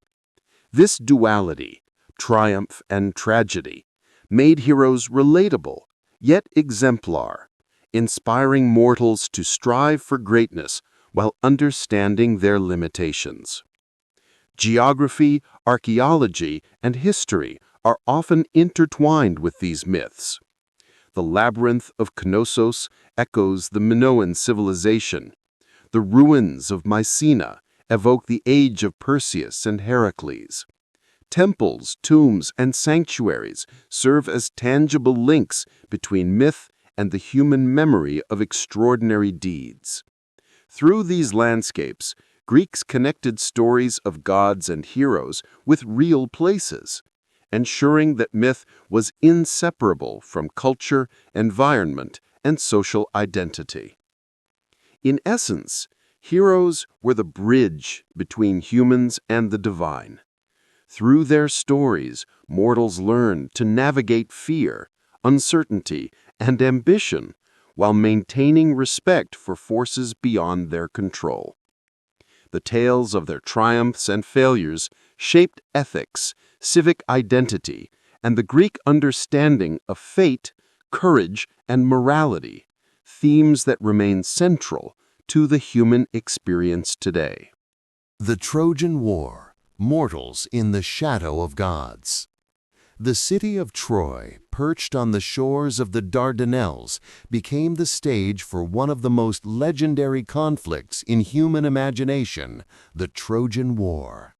This duality, triumph and tragedy, made heroes relatable, yet exemplar, inspiring mortals to strive for greatness while understanding their limitations. Geography, archaeology, and history are often intertwined with these myths. The labyrinth of Knossos echoes the Minoan civilization. The ruins of Mycenae evoke the age of Perseus and Heracles. Temples, tombs, and sanctuaries serve as tangible links between myth and the human memory of extraordinary deeds. Through these landscapes, Greeks connected stories of gods and heroes with real places, ensuring that myth was inseparable from culture, environment, and social identity. In essence, heroes were the bridge between humans and the divine. Through their stories, mortals learned to navigate fear, uncertainty, and ambition while maintaining respect for forces beyond their control. The tales of their triumphs and failures shaped ethics, civic identity, and the Greek understanding of fate, courage, and morality, themes that remain central to the human experience today. The Trojan War, mortals in the shadow of gods. The city of Troy, perched on the shores of the Dardanelles, became the stage for one of the most legendary conflicts in human imagination, the Trojan War.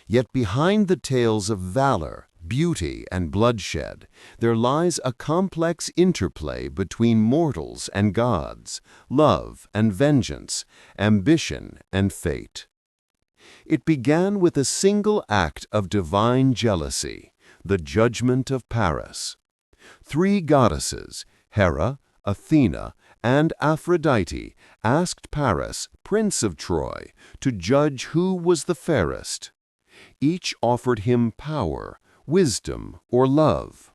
Yet behind the tales of valor, beauty, and bloodshed, there lies a complex interplay between mortals and gods, love and vengeance, ambition and fate. It began with a single act of divine jealousy, the judgment of Paris. Three goddesses, Hera, Athena, and Aphrodite, asked Paris, prince of Troy, to judge who was the fairest. Each offered him power, wisdom, or love.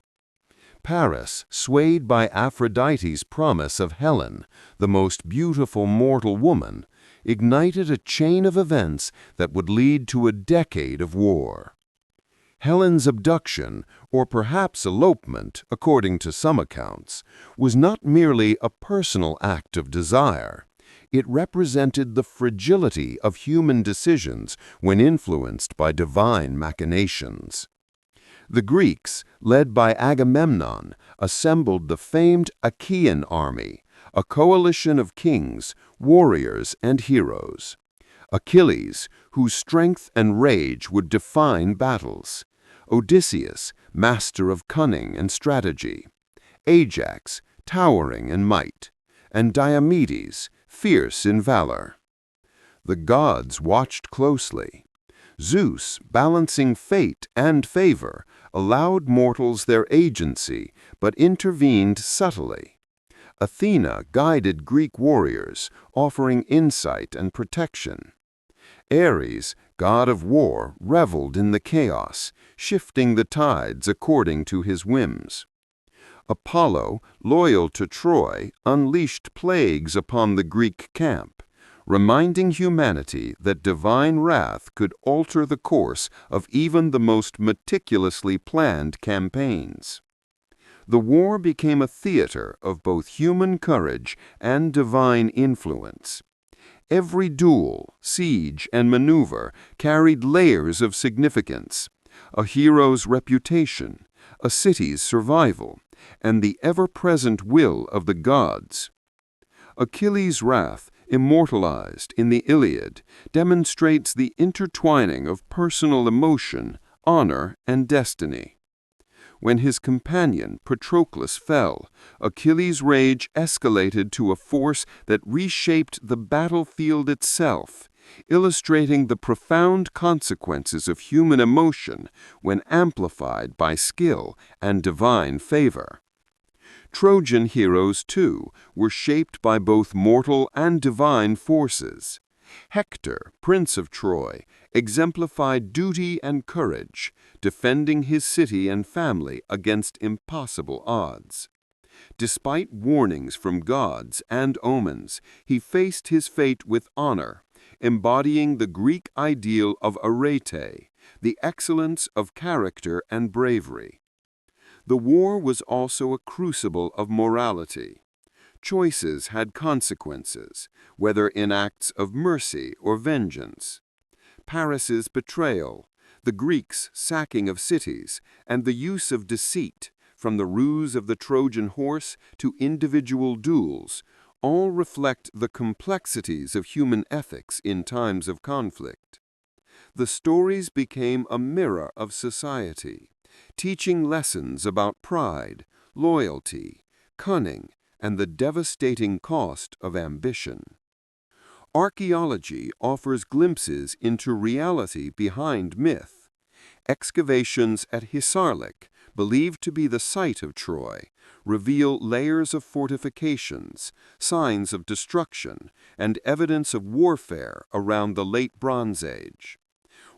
Paris, swayed by Aphrodite's promise of Helen, the most beautiful mortal woman, ignited a chain of events that would lead to a decade of war. Helen's abduction, or perhaps elopement, according to some accounts, was not merely a personal act of desire. It represented the fragility of human decisions when influenced by divine machinations. The Greeks, led by Agamemnon, assembled the famed Achaean army, a coalition of kings, warriors, and heroes. Achilles, whose strength and rage would define battles. Odysseus, master of cunning and strategy. Ajax, towering in might. And Diomedes, fierce in valor. The gods watched closely. Zeus, balancing fate and favor, allowed mortals their agency, but intervened subtly. Athena guided Greek warriors, offering insight and protection. Ares, god of war, reveled in the chaos, shifting the tides according to his whims. Apollo, loyal to Troy, unleashed plagues upon the Greek camp. reminding humanity that divine wrath could alter the course of even the most meticulously planned campaigns. The war became a theater of both human courage and divine influence. Every duel, siege, and maneuver carried layers of significance: a hero's reputation, a city's survival, and the ever-present will of the gods. Achilles' wrath, immortalized in the Iliad, demonstrates the intertwining of personal emotion, honor, and destiny. When his companion Patroclus fell, Achilles' rage escalated to a force that reshaped the battlefield itself, illustrating the profound consequences of human emotion when amplified by skill and divine favor. Trojan heroes, too, were shaped by both mortal and divine forces. Hector, Prince of Troy, exemplified duty and courage, defending his city and family against impossible odds. Despite warnings from gods and omens, he faced his fate with honor, embodying the Greek ideal of arete, the excellence of character and bravery. The war was also a crucible of morality. Choices had consequences, whether in acts of mercy or vengeance. Paris's betrayal, the Greeks' sacking of cities, and the use of deceit, from the ruse of the Trojan horse to individual duels, all reflect the complexities of human ethics in times of conflict. The stories became a mirror of society, teaching lessons about pride, loyalty, cunning, and the devastating cost of ambition. Archaeology offers glimpses into reality behind myth. Excavations at Hisarlik, believed to be the site of Troy, reveal layers of fortifications, signs of destruction, and evidence of warfare around the Late Bronze Age.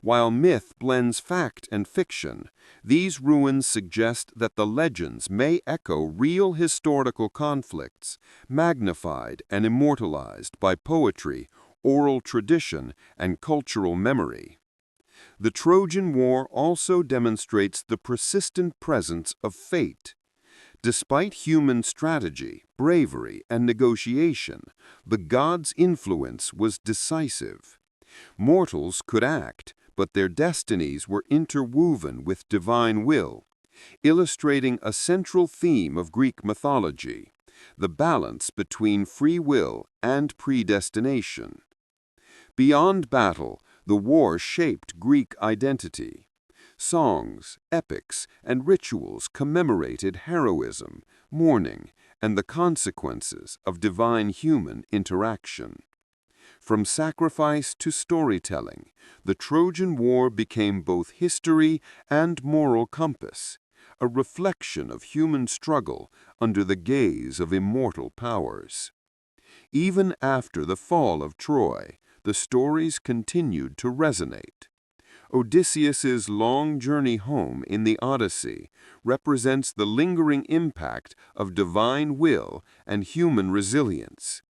While myth blends fact and fiction, these ruins suggest that the legends may echo real historical conflicts, magnified and immortalized by poetry, oral tradition, and cultural memory. The Trojan War also demonstrates the persistent presence of fate. Despite human strategy, bravery, and negotiation, the gods' influence was decisive. Mortals could act, but their destinies were interwoven with divine will, illustrating a central theme of Greek mythology: the balance between free will and predestination. Beyond battle, the war shaped Greek identity. Songs, epics, and rituals commemorated heroism, mourning, and the consequences of divine-human interaction. From sacrifice to storytelling, the Trojan War became both history and moral compass, a reflection of human struggle under the gaze of immortal powers. Even after the fall of Troy, the stories continued to resonate. Odysseus's long journey home in the Odyssey represents the lingering impact of divine will and human resilience,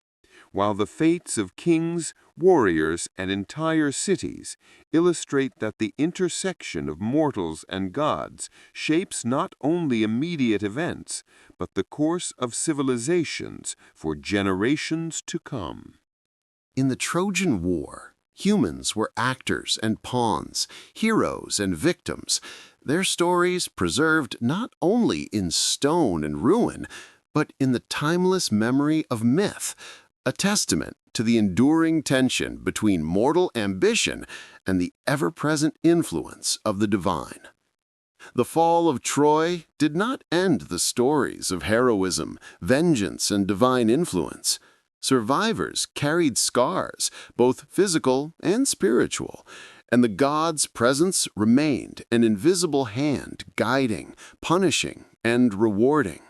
while the fates of kings, warriors, and entire cities illustrate that the intersection of mortals and gods shapes not only immediate events, but the course of civilizations for generations to come. In the Trojan War, humans were actors and pawns, heroes and victims, their stories preserved not only in stone and ruin, but in the timeless memory of myth, a testament to the enduring tension between mortal ambition and the ever-present influence of the divine. The fall of Troy did not end the stories of heroism, vengeance, and divine influence. Survivors carried scars, both physical and spiritual, and the gods' presence remained an invisible hand guiding, punishing, and rewarding.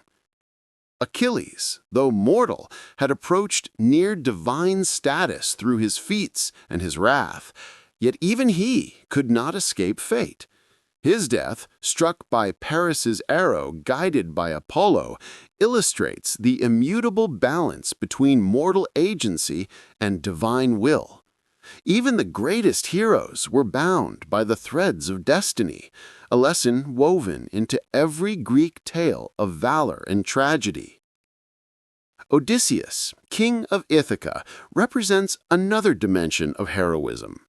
Achilles, though mortal, had approached near divine status through his feats and his wrath, yet even he could not escape fate. His death, struck by Paris's arrow guided by Apollo, illustrates the immutable balance between mortal agency and divine will. Even the greatest heroes were bound by the threads of destiny, a lesson woven into every Greek tale of valor and tragedy. Odysseus, king of Ithaca, represents another dimension of heroism.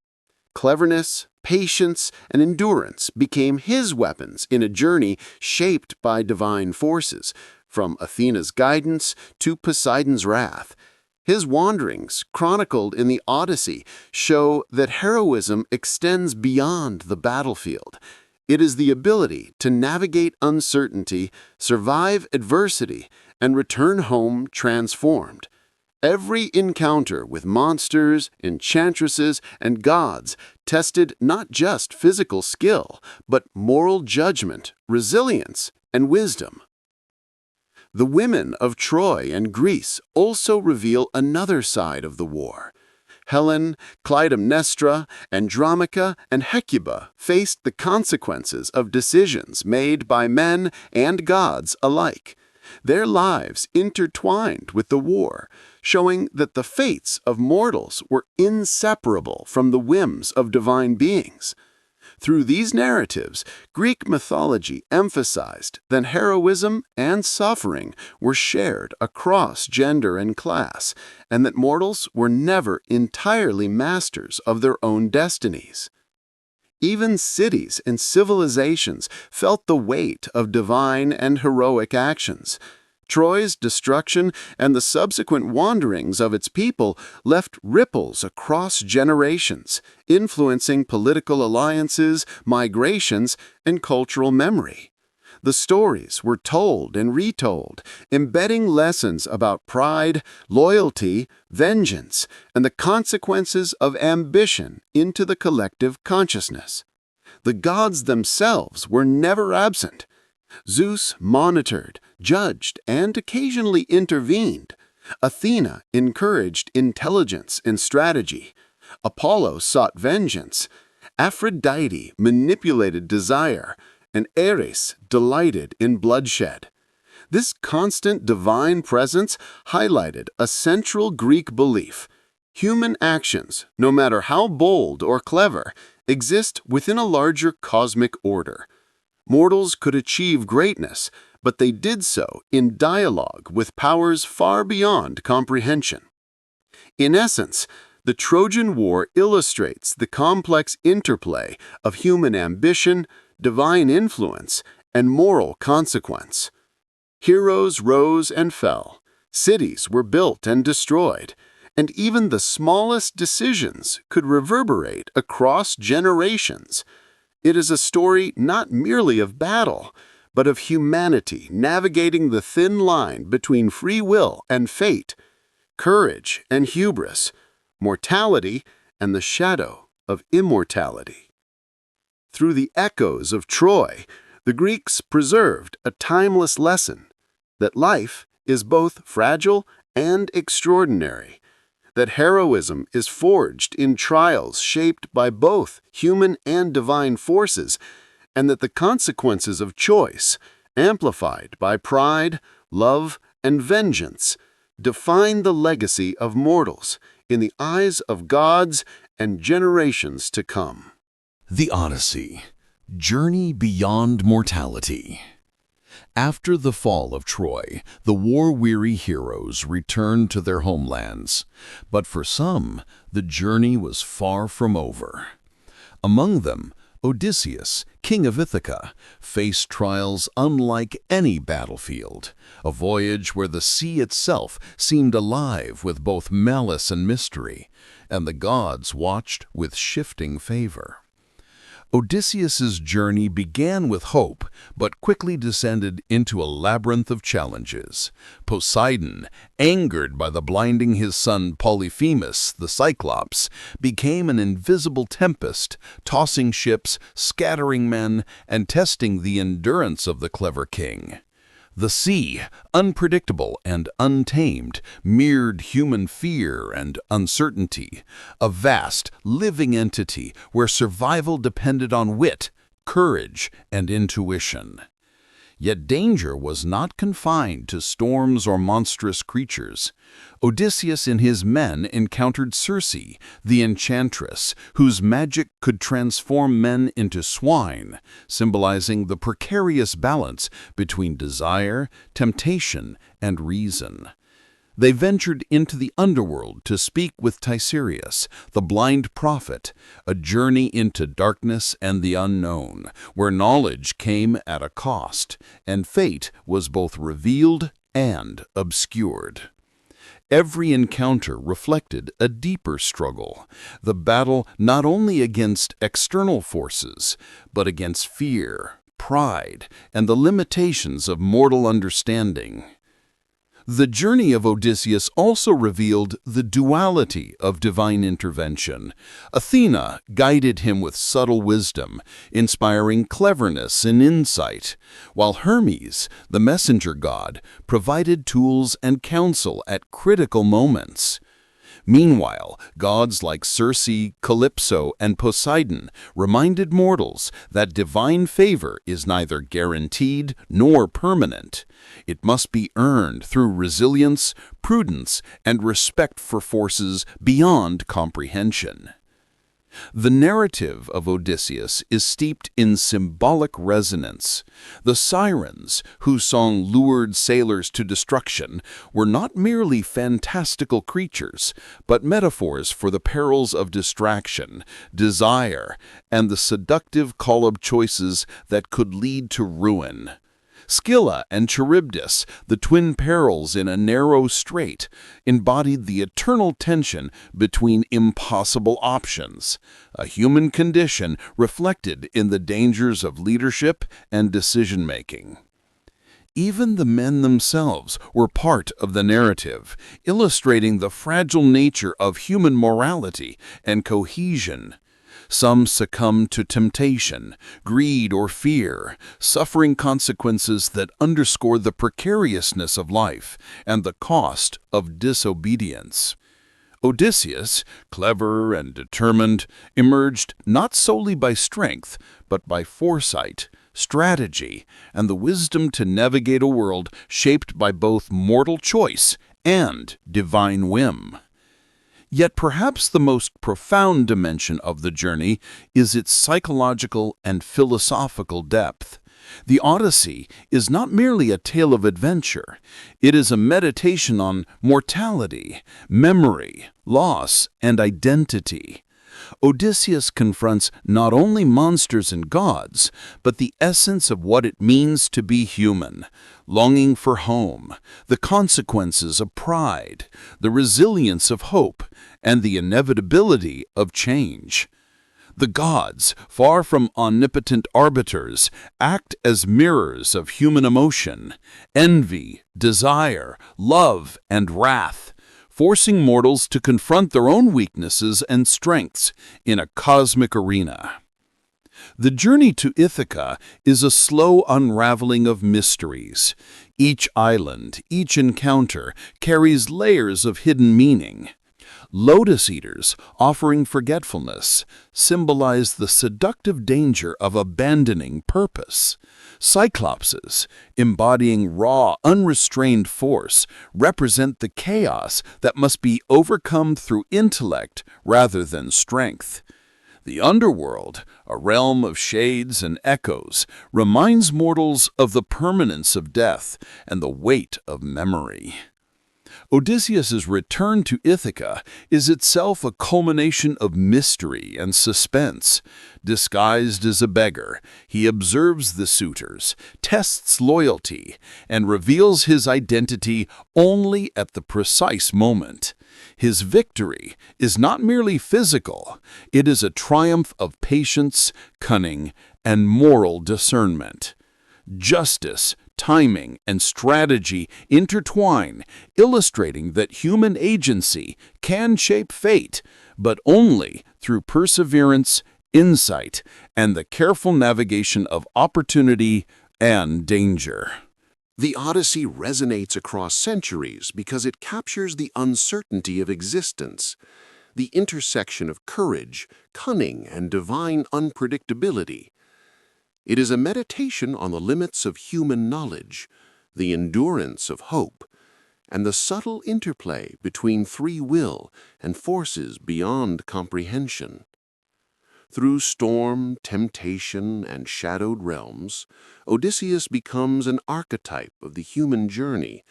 Cleverness, patience, and endurance became his weapons in a journey shaped by divine forces, from Athena's guidance to Poseidon's wrath. His wanderings, chronicled in the Odyssey, show that heroism extends beyond the battlefield. It is the ability to navigate uncertainty, survive adversity, and return home transformed. Every encounter with monsters, enchantresses, and gods tested not just physical skill, but moral judgment, resilience, and wisdom. The women of Troy and Greece also reveal another side of the war. Helen, Clytemnestra, Andromache, and Hecuba faced the consequences of decisions made by men and gods alike. Their lives intertwined with the war, showing that the fates of mortals were inseparable from the whims of divine beings. Through these narratives, Greek mythology emphasized that heroism and suffering were shared across gender and class, and that mortals were never entirely masters of their own destinies. Even cities and civilizations felt the weight of divine and heroic actions. Troy's destruction and the subsequent wanderings of its people left ripples across generations, influencing political alliances, migrations, and cultural memory. The stories were told and retold, embedding lessons about pride, loyalty, vengeance, and the consequences of ambition into the collective consciousness. The gods themselves were never absent. Zeus monitored, judged, and occasionally intervened. Athena encouraged intelligence and strategy. Apollo sought vengeance. Aphrodite manipulated desire, and Ares delighted in bloodshed. This constant divine presence highlighted a central Greek belief. Human actions, no matter how bold or clever, exist within a larger cosmic order. Mortals could achieve greatness, but they did so in dialogue with powers far beyond comprehension. In essence, the Trojan War illustrates the complex interplay of human ambition, divine influence, and moral consequence. Heroes rose and fell, cities were built and destroyed, and even the smallest decisions could reverberate across generations. It is a story not merely of battle, but of humanity navigating the thin line between free will and fate, courage and hubris, mortality and the shadow of immortality. Through the echoes of Troy, the Greeks preserved a timeless lesson that life is both fragile and extraordinary, that heroism is forged in trials shaped by both human and divine forces, and that the consequences of choice, amplified by pride, love, and vengeance, define the legacy of mortals in the eyes of gods and generations to come. The Odyssey, Journey Beyond Mortality. After the fall of Troy, the war-weary heroes returned to their homelands. But for some, the journey was far from over. Among them, Odysseus, king of Ithaca, faced trials unlike any battlefield, a voyage where the sea itself seemed alive with both malice and mystery, and the gods watched with shifting favor. Odysseus's journey began with hope, but quickly descended into a labyrinth of challenges. Poseidon, angered by the blinding his son Polyphemus, the Cyclops, became an invisible tempest, tossing ships, scattering men, and testing the endurance of the clever king. The sea, unpredictable and untamed, mirrored human fear and uncertainty, a vast, living entity where survival depended on wit, courage, and intuition. Yet danger was not confined to storms or monstrous creatures. Odysseus and his men encountered Circe, the enchantress, whose magic could transform men into swine, symbolizing the precarious balance between desire, temptation, and reason. They ventured into the underworld to speak with Tiresias, the blind prophet, a journey into darkness and the unknown, where knowledge came at a cost, and fate was both revealed and obscured. Every encounter reflected a deeper struggle, the battle not only against external forces, but against fear, pride, and the limitations of mortal understanding. The journey of Odysseus also revealed the duality of divine intervention. Athena guided him with subtle wisdom, inspiring cleverness and insight, while Hermes, the messenger god, provided tools and counsel at critical moments. Meanwhile, gods like Circe, Calypso, and Poseidon reminded mortals that divine favor is neither guaranteed nor permanent. It must be earned through resilience, prudence, and respect for forces beyond comprehension. The narrative of Odysseus is steeped in symbolic resonance. The sirens, whose song lured sailors to destruction, were not merely fantastical creatures, but metaphors for the perils of distraction, desire, and the seductive call of choices that could lead to ruin. Scylla and Charybdis, the twin perils in a narrow strait, embodied the eternal tension between impossible options, a human condition reflected in the dangers of leadership and decision-making. Even the men themselves were part of the narrative, illustrating the fragile nature of human morality and cohesion. Some succumb to temptation, greed, or fear, suffering consequences that underscore the precariousness of life and the cost of disobedience. Odysseus, clever and determined, emerged not solely by strength, but by foresight, strategy, and the wisdom to navigate a world shaped by both mortal choice and divine whim. Yet perhaps the most profound dimension of the journey is its psychological and philosophical depth. The Odyssey is not merely a tale of adventure. It is a meditation on mortality, memory, loss, and identity. Odysseus confronts not only monsters and gods, but the essence of what it means to be human, longing for home, the consequences of pride, the resilience of hope, and the inevitability of change. The gods, far from omnipotent arbiters, act as mirrors of human emotion, envy, desire, love, and wrath, forcing mortals to confront their own weaknesses and strengths in a cosmic arena. The journey to Ithaca is a slow unraveling of mysteries. Each island, each encounter, carries layers of hidden meaning. Lotus eaters, offering forgetfulness, symbolize the seductive danger of abandoning purpose. Cyclopses, embodying raw, unrestrained force, represent the chaos that must be overcome through intellect rather than strength. The Underworld, a realm of shades and echoes, reminds mortals of the permanence of death and the weight of memory. Odysseus's return to Ithaca is itself a culmination of mystery and suspense. Disguised as a beggar, he observes the suitors, tests loyalty, and reveals his identity only at the precise moment. His victory is not merely physical, it is a triumph of patience, cunning, and moral discernment. Justice, timing, and strategy intertwine, illustrating that human agency can shape fate, but only through perseverance, insight, and the careful navigation of opportunity and danger. The Odyssey resonates across centuries because it captures the uncertainty of existence, the intersection of courage, cunning, and divine unpredictability. It is a meditation on the limits of human knowledge, the endurance of hope, and the subtle interplay between free will and forces beyond comprehension. Through storm, temptation, and shadowed realms, Odysseus becomes an archetype of the human journey,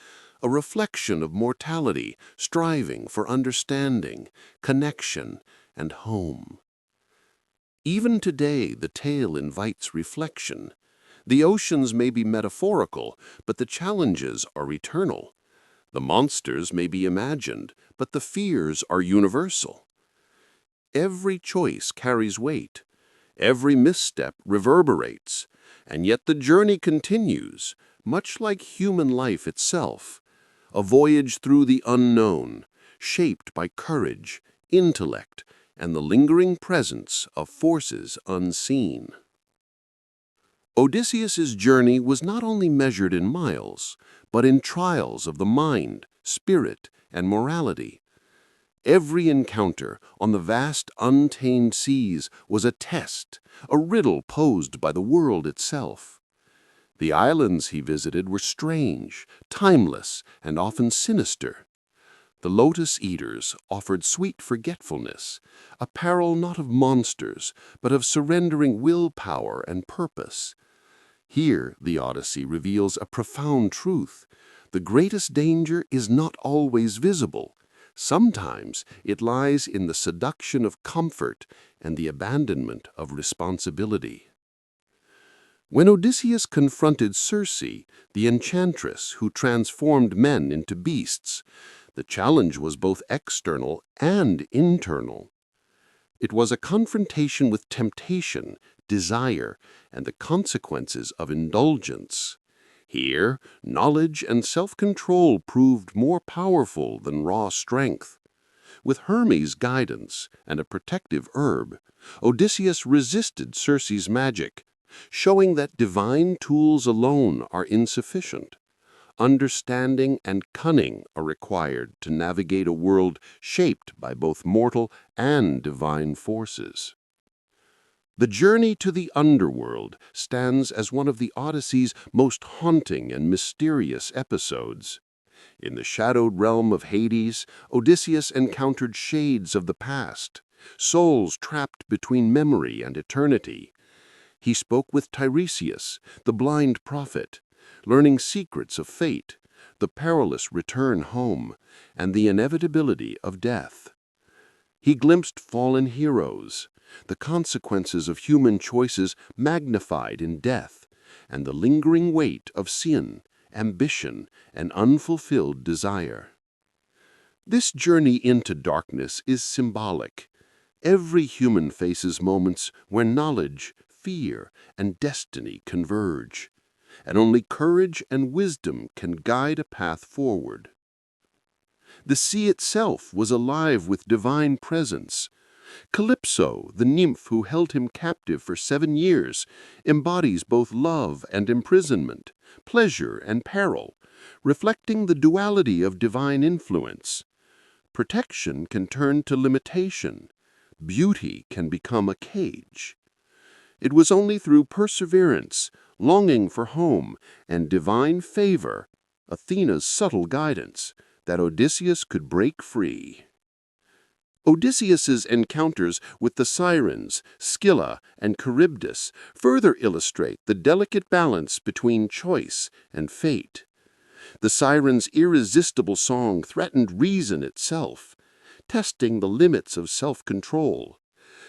a reflection of mortality striving for understanding, connection, and home. Even today, the tale invites reflection. The oceans may be metaphorical, but the challenges are eternal. The monsters may be imagined, but the fears are universal. Every choice carries weight. Every misstep reverberates. And yet the journey continues, much like human life itself, a voyage through the unknown, shaped by courage, intellect, and the lingering presence of forces unseen. Odysseus's journey was not only measured in miles, but in trials of the mind, spirit, and morality. Every encounter on the vast untamed seas was a test, a riddle posed by the world itself. The islands he visited were strange, timeless, and often sinister. The lotus eaters offered sweet forgetfulness, a peril not of monsters, but of surrendering willpower and purpose. Here, the Odyssey reveals a profound truth. The greatest danger is not always visible. Sometimes it lies in the seduction of comfort and the abandonment of responsibility. When Odysseus confronted Circe, the enchantress who transformed men into beasts, the challenge was both external and internal. It was a confrontation with temptation, desire, and the consequences of indulgence. Here, knowledge and self-control proved more powerful than raw strength. With Hermes' guidance and a protective herb, Odysseus resisted Circe's magic, showing that divine tools alone are insufficient. Understanding and cunning are required to navigate a world shaped by both mortal and divine forces. The journey to the Underworld stands as one of the Odyssey's most haunting and mysterious episodes. In the shadowed realm of Hades, Odysseus encountered shades of the past, souls trapped between memory and eternity. He spoke with Tiresias, the blind prophet, learning secrets of fate, the perilous return home, and the inevitability of death. He glimpsed fallen heroes, the consequences of human choices magnified in death, and the lingering weight of sin, ambition, and unfulfilled desire. This journey into darkness is symbolic. Every human faces moments where knowledge, fear, and destiny converge, and only courage and wisdom can guide a path forward. The sea itself was alive with divine presence. Calypso, the nymph who held him captive for 7 years, embodies both love and imprisonment, pleasure and peril, reflecting the duality of divine influence. Protection can turn to limitation. Beauty can become a cage. It was only through perseverance, longing for home, and divine favor, Athena's subtle guidance, that Odysseus could break free. Odysseus's encounters with the sirens, Scylla, and Charybdis further illustrate the delicate balance between choice and fate. The sirens' irresistible song threatened reason itself, testing the limits of self-control.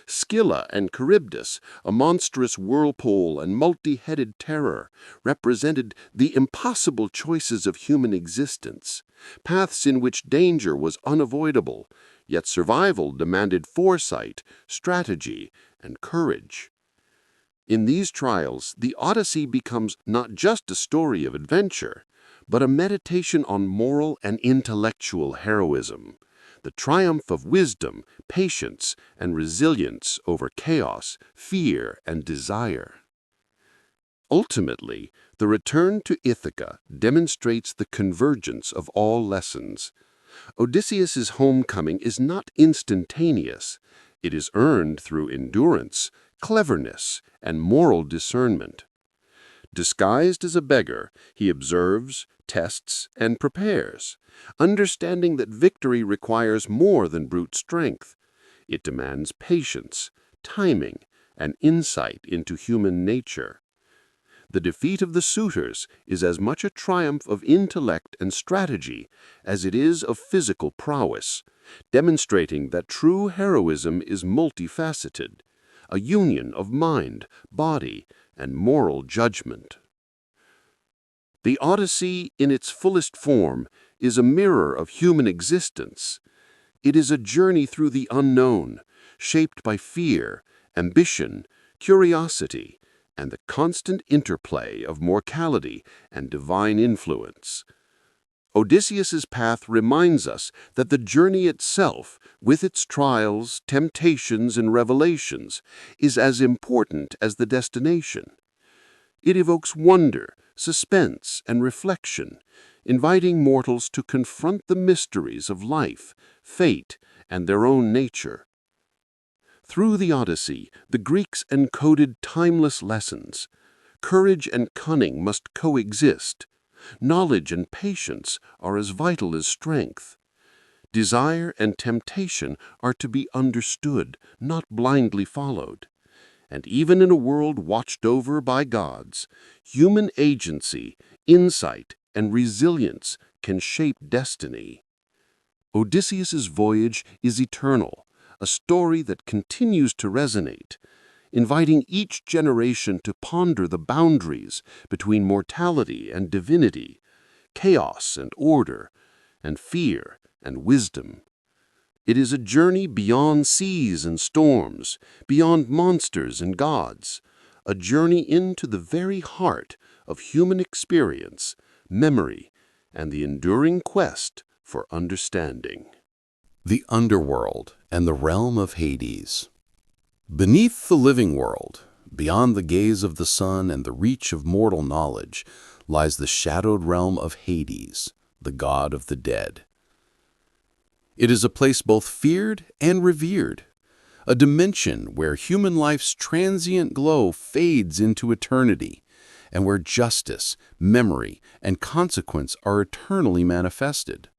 Scylla and Charybdis, a monstrous whirlpool and multi-headed terror, represented the impossible choices of human existence, paths in which danger was unavoidable, yet survival demanded foresight, strategy, and courage. In these trials, the Odyssey becomes not just a story of adventure, but a meditation on moral and intellectual heroism, the triumph of wisdom, patience, and resilience over chaos, fear, and desire. Ultimately, the return to Ithaca demonstrates the convergence of all lessons. Odysseus's homecoming is not instantaneous. It is earned through endurance, cleverness, and moral discernment. Disguised as a beggar, he observes, tests, and prepares, understanding that victory requires more than brute strength. It demands patience, timing, and insight into human nature. The defeat of the suitors is as much a triumph of intellect and strategy as it is of physical prowess, demonstrating that true heroism is multifaceted, a union of mind, body, and moral judgment. The Odyssey, in its fullest form, is a mirror of human existence. It is a journey through the unknown, shaped by fear, ambition, curiosity, and the constant interplay of mortality and divine influence. Odysseus's path reminds us that the journey itself, with its trials, temptations, and revelations, is as important as the destination. It evokes wonder, suspense, and reflection, inviting mortals to confront the mysteries of life, fate, and their own nature. Through the Odyssey, the Greeks encoded timeless lessons. Courage and cunning must coexist. Knowledge and patience are as vital as strength. Desire and temptation are to be understood, not blindly followed. And even in a world watched over by gods, human agency, insight, and resilience can shape destiny. Odysseus's voyage is eternal, a story that continues to resonate, inviting each generation to ponder the boundaries between mortality and divinity, chaos and order, and fear and wisdom. It is a journey beyond seas and storms, beyond monsters and gods, a journey into the very heart of human experience, memory, and the enduring quest for understanding. The Underworld and the realm of Hades. Beneath the living world, beyond the gaze of the sun and the reach of mortal knowledge, lies the shadowed realm of Hades, the god of the dead. It is a place both feared and revered, a dimension where human life's transient glow fades into eternity, and where justice, memory, and consequence are eternally manifested.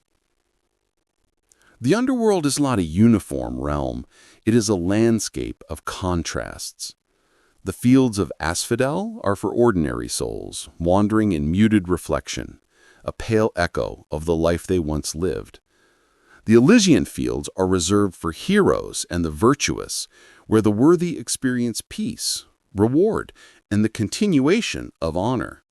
The underworld is not a uniform realm, it is a landscape of contrasts. The fields of asphodel are for ordinary souls, wandering in muted reflection, a pale echo of the life they once lived. The Elysian fields are reserved for heroes and the virtuous, where the worthy experience peace, reward, and the continuation of honor.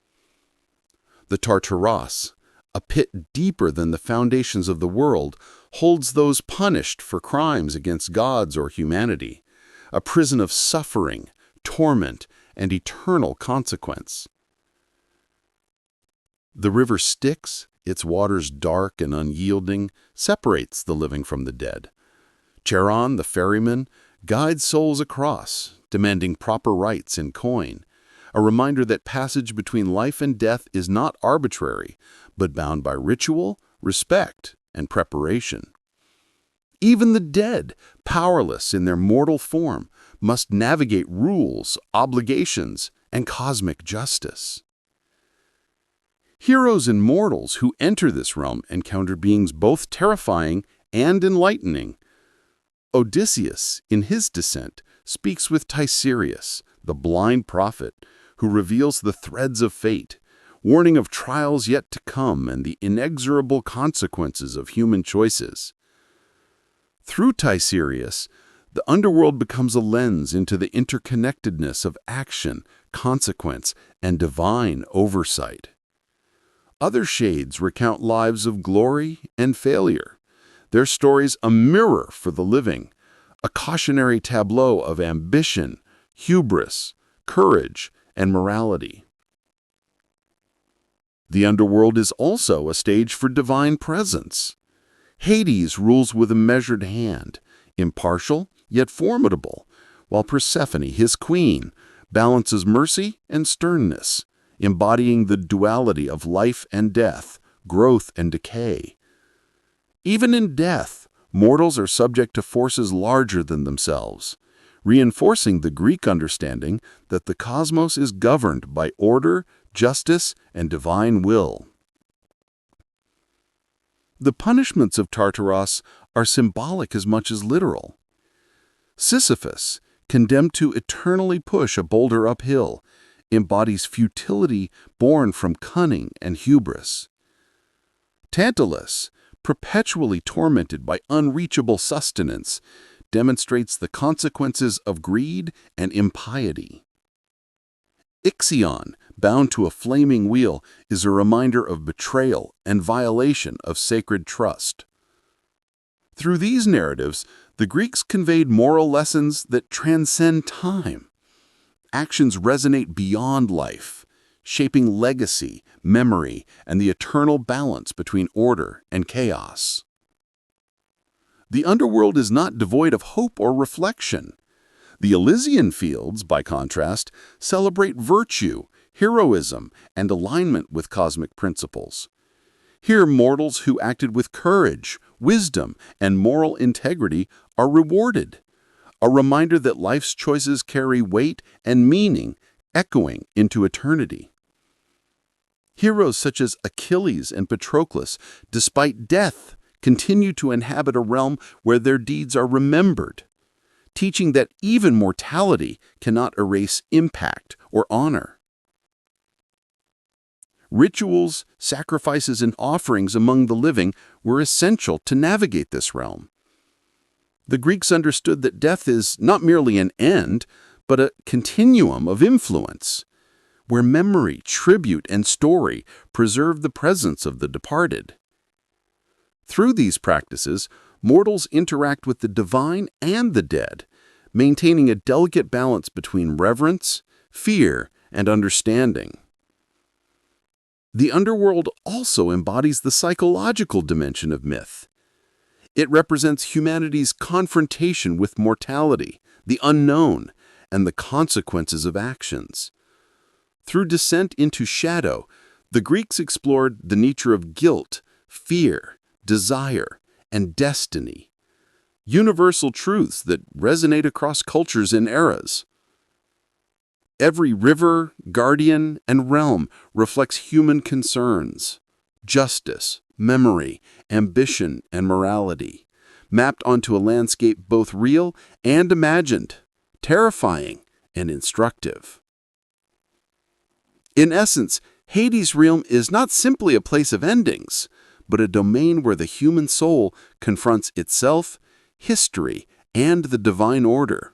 The Tartaros, a pit deeper than the foundations of the world, holds those punished for crimes against gods or humanity, a prison of suffering, torment, and eternal consequence. The river Styx, its waters dark and unyielding, separates the living from the dead. Charon, the ferryman, guides souls across, demanding proper rights in coin, a reminder that passage between life and death is not arbitrary, but bound by ritual, respect, and preparation. Even the dead, powerless in their mortal form, must navigate rules, obligations, and cosmic justice. Heroes and mortals who enter this realm encounter beings both terrifying and enlightening. Odysseus, in his descent, speaks with Tiresias, the blind prophet, who reveals the threads of fate, warning of trials yet to come and the inexorable consequences of human choices. Through Tiresias, the underworld becomes a lens into the interconnectedness of action, consequence, and divine oversight. Other shades recount lives of glory and failure, their stories a mirror for the living, a cautionary tableau of ambition, hubris, courage, and morality. The underworld is also a stage for divine presence. Hades rules with a measured hand, impartial yet formidable, while Persephone, his queen, balances mercy and sternness, embodying the duality of life and death, growth and decay. Even in death, mortals are subject to forces larger than themselves, reinforcing the Greek understanding that the cosmos is governed by order, justice, and divine will. The punishments of Tartaros are symbolic as much as literal. Sisyphus, condemned to eternally push a boulder uphill, embodies futility born from cunning and hubris. Tantalus, perpetually tormented by unreachable sustenance, demonstrates the consequences of greed and impiety. Ixion, bound to a flaming wheel, is a reminder of betrayal and violation of sacred trust. Through these narratives, the Greeks conveyed moral lessons that transcend time. Actions resonate beyond life, shaping legacy, memory, and the eternal balance between order and chaos. The underworld is not devoid of hope or reflection. The Elysian fields, by contrast, celebrate virtue, heroism, and alignment with cosmic principles. Here, mortals who acted with courage, wisdom, and moral integrity are rewarded, a reminder that life's choices carry weight and meaning, echoing into eternity. Heroes such as Achilles and Patroclus, despite death, continue to inhabit a realm where their deeds are remembered, teaching that even mortality cannot erase impact or honor. Rituals, sacrifices, and offerings among the living were essential to navigate this realm. The Greeks understood that death is not merely an end, but a continuum of influence, where memory, tribute, and story preserve the presence of the departed. Through these practices, mortals interact with the divine and the dead, maintaining a delicate balance between reverence, fear, and understanding. The underworld also embodies the psychological dimension of myth. It represents humanity's confrontation with mortality, the unknown, and the consequences of actions. Through descent into shadow, the Greeks explored the nature of guilt, fear, desire, and destiny, universal truths that resonate across cultures and eras. Every river, guardian, and realm reflects human concerns, justice, memory, ambition, and morality, mapped onto a landscape both real and imagined, terrifying and instructive. In essence, Hades' realm is not simply a place of endings, but a domain where the human soul confronts itself, history, and the divine order.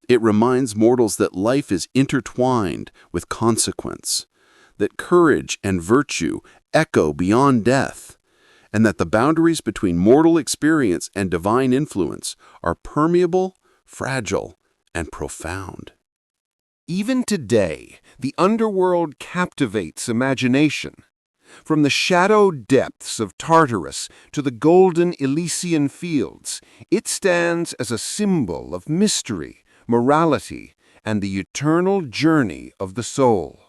It reminds mortals that life is intertwined with consequence, that courage and virtue echo beyond death, and that the boundaries between mortal experience and divine influence are permeable, fragile, and profound. Even today, the underworld captivates imagination. From the shadow depths of Tartarus to the golden Elysian fields, it stands as a symbol of mystery, morality, and the eternal journey of the soul.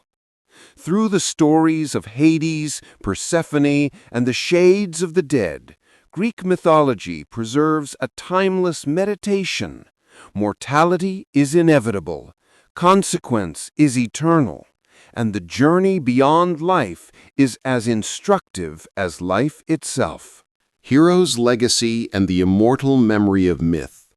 Through the stories of Hades, Persephone, and the shades of the dead, Greek mythology preserves a timeless meditation. Mortality is inevitable, consequence is eternal, and the journey beyond life is as instructive as life itself. Heroes' legacy and the immortal memory of myth.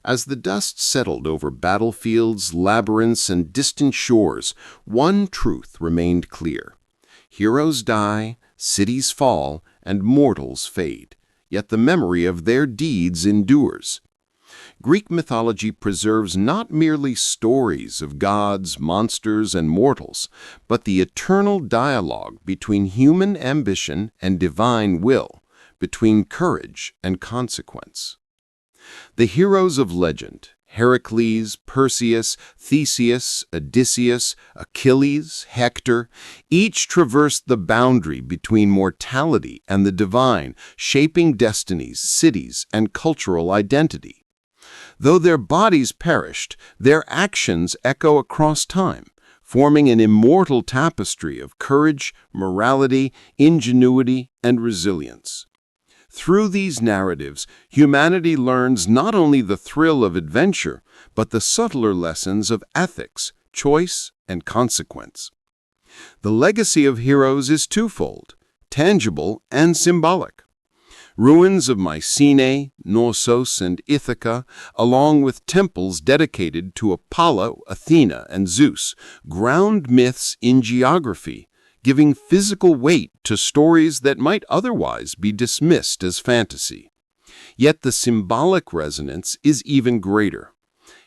As the dust settled over battlefields, labyrinths, and distant shores, one truth remained clear. Heroes die, cities fall, and mortals fade, yet the memory of their deeds endures. Greek mythology preserves not merely stories of gods, monsters, and mortals, but the eternal dialogue between human ambition and divine will, between courage and consequence. The heroes of legend, Heracles, Perseus, Theseus, Odysseus, Achilles, Hector, each traversed the boundary between mortality and the divine, shaping destinies, cities, and cultural identity. Though their bodies perished, their actions echo across time, forming an immortal tapestry of courage, morality, ingenuity, and resilience. Through these narratives, humanity learns not only the thrill of adventure, but the subtler lessons of ethics, choice, and consequence. The legacy of heroes is twofold, tangible and symbolic. Ruins of Mycenae, Knossos, and Ithaca, along with temples dedicated to Apollo, Athena, and Zeus, ground myths in geography, giving physical weight to stories that might otherwise be dismissed as fantasy. Yet the symbolic resonance is even greater.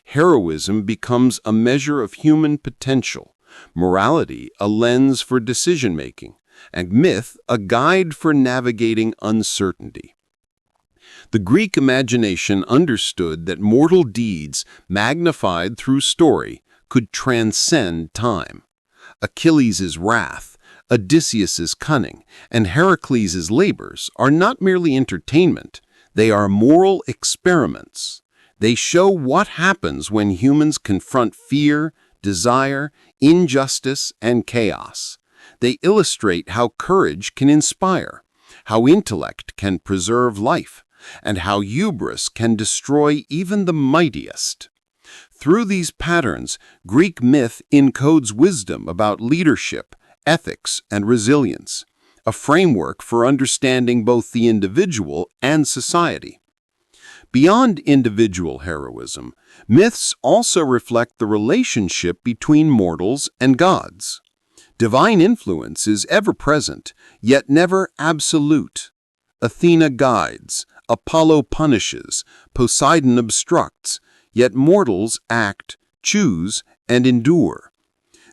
Heroism becomes a measure of human potential, morality a lens for decision-making, and myth a guide for navigating uncertainty. The Greek imagination understood that mortal deeds, magnified through story, could transcend time. Achilles' wrath, Odysseus' cunning, and Heracles' labors are not merely entertainment, they are moral experiments. They show what happens when humans confront fear, desire, injustice, and chaos. They illustrate how courage can inspire, how intellect can preserve life, and how hubris can destroy even the mightiest. Through these patterns, Greek myth encodes wisdom about leadership, ethics, and resilience, a framework for understanding both the individual and society. Beyond individual heroism, myths also reflect the relationship between mortals and gods. Divine influence is ever present, yet never absolute. Athena guides, Apollo punishes, Poseidon obstructs, yet mortals act, choose, and endure.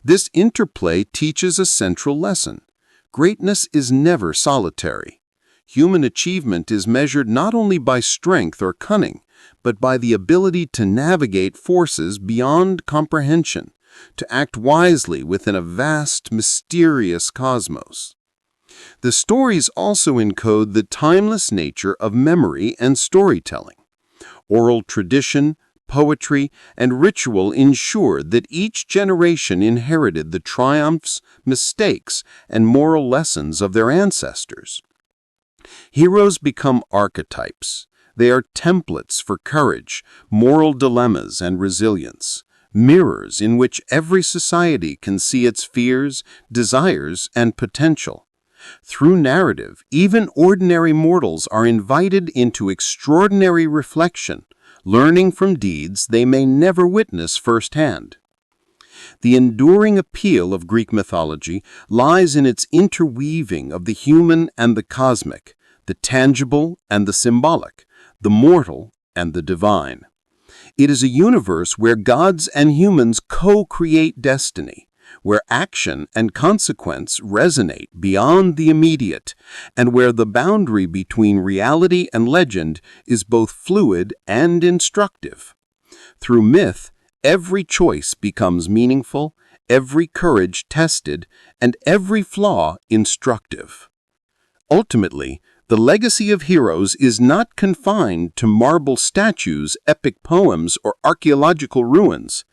This interplay teaches a central lesson. Greatness is never solitary. Human achievement is measured not only by strength or cunning, but by the ability to navigate forces beyond comprehension, to act wisely within a vast, mysterious cosmos. The stories also encode the timeless nature of memory and storytelling. Oral tradition, poetry, and ritual ensured that each generation inherited the triumphs, mistakes, and moral lessons of their ancestors. Heroes become archetypes. They are templates for courage, moral dilemmas, and resilience, mirrors in which every society can see its fears, desires, and potential. Through narrative, even ordinary mortals are invited into extraordinary reflection, learning from deeds they may never witness firsthand. The enduring appeal of Greek mythology lies in its interweaving of the human and the cosmic, the tangible and the symbolic, the mortal and the divine. It is a universe where gods and humans co-create destiny, where action and consequence resonate beyond the immediate, and where the boundary between reality and legend is both fluid and instructive. Through myth, every choice becomes meaningful, every courage tested, and every flaw instructive. Ultimately, the legacy of heroes is not confined to marble statues, epic poems, or archaeological ruins.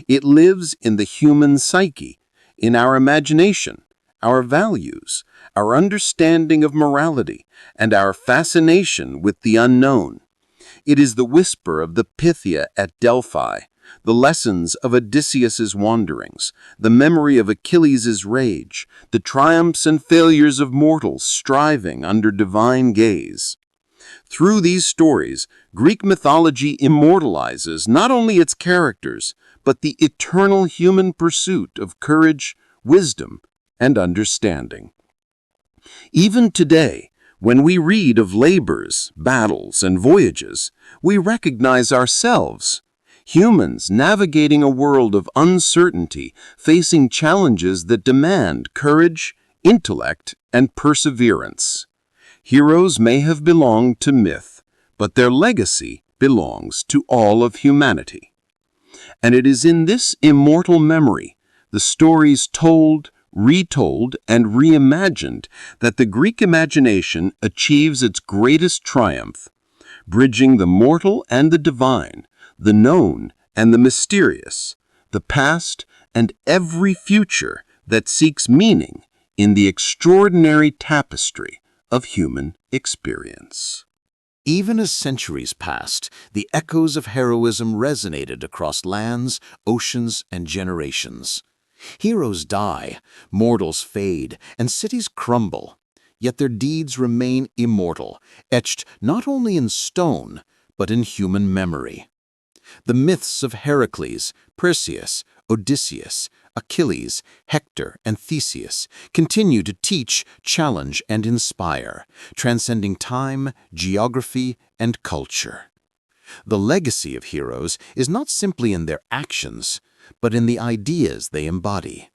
It lives in the human psyche, in our imagination, our values, our understanding of morality, and our fascination with the unknown. It is the whisper of the Pythia at Delphi, the lessons of Odysseus's wanderings, the memory of Achilles' rage, the triumphs and failures of mortals striving under divine gaze. Through these stories, Greek mythology immortalizes not only its characters, but the eternal human pursuit of courage, wisdom, and understanding. Even today, when we read of labors, battles, and voyages, we recognize ourselves, humans navigating a world of uncertainty, facing challenges that demand courage, intellect, and perseverance. Heroes may have belonged to myth, but their legacy belongs to all of humanity. And it is in this immortal memory, the stories told, retold, and reimagined, that the Greek imagination achieves its greatest triumph, bridging the mortal and the divine, the known and the mysterious, the past and every future that seeks meaning in the extraordinary tapestry of human Experience. Even as centuries passed, the echoes of heroism resonated across lands, oceans, and generations. Heroes die, mortals fade, and cities crumble. Yet their deeds remain immortal, etched not only in stone, but in human memory. The myths of Heracles, Perseus, Odysseus, Achilles, Hector, and Theseus continue to teach, challenge, and inspire, transcending time, geography, and culture. The legacy of heroes is not simply in their actions, but in the ideas they embody.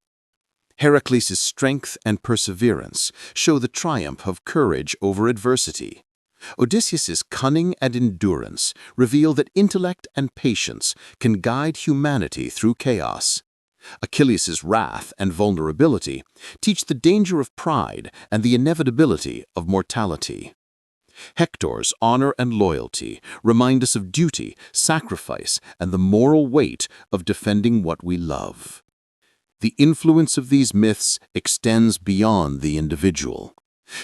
Heracles' strength and perseverance show the triumph of courage over adversity. Odysseus' cunning and endurance reveal that intellect and patience can guide humanity through chaos. Achilles' wrath and vulnerability teach the danger of pride and the inevitability of mortality. Hector's honor and loyalty remind us of duty, sacrifice, and the moral weight of defending what we love. The influence of these myths extends beyond the individual.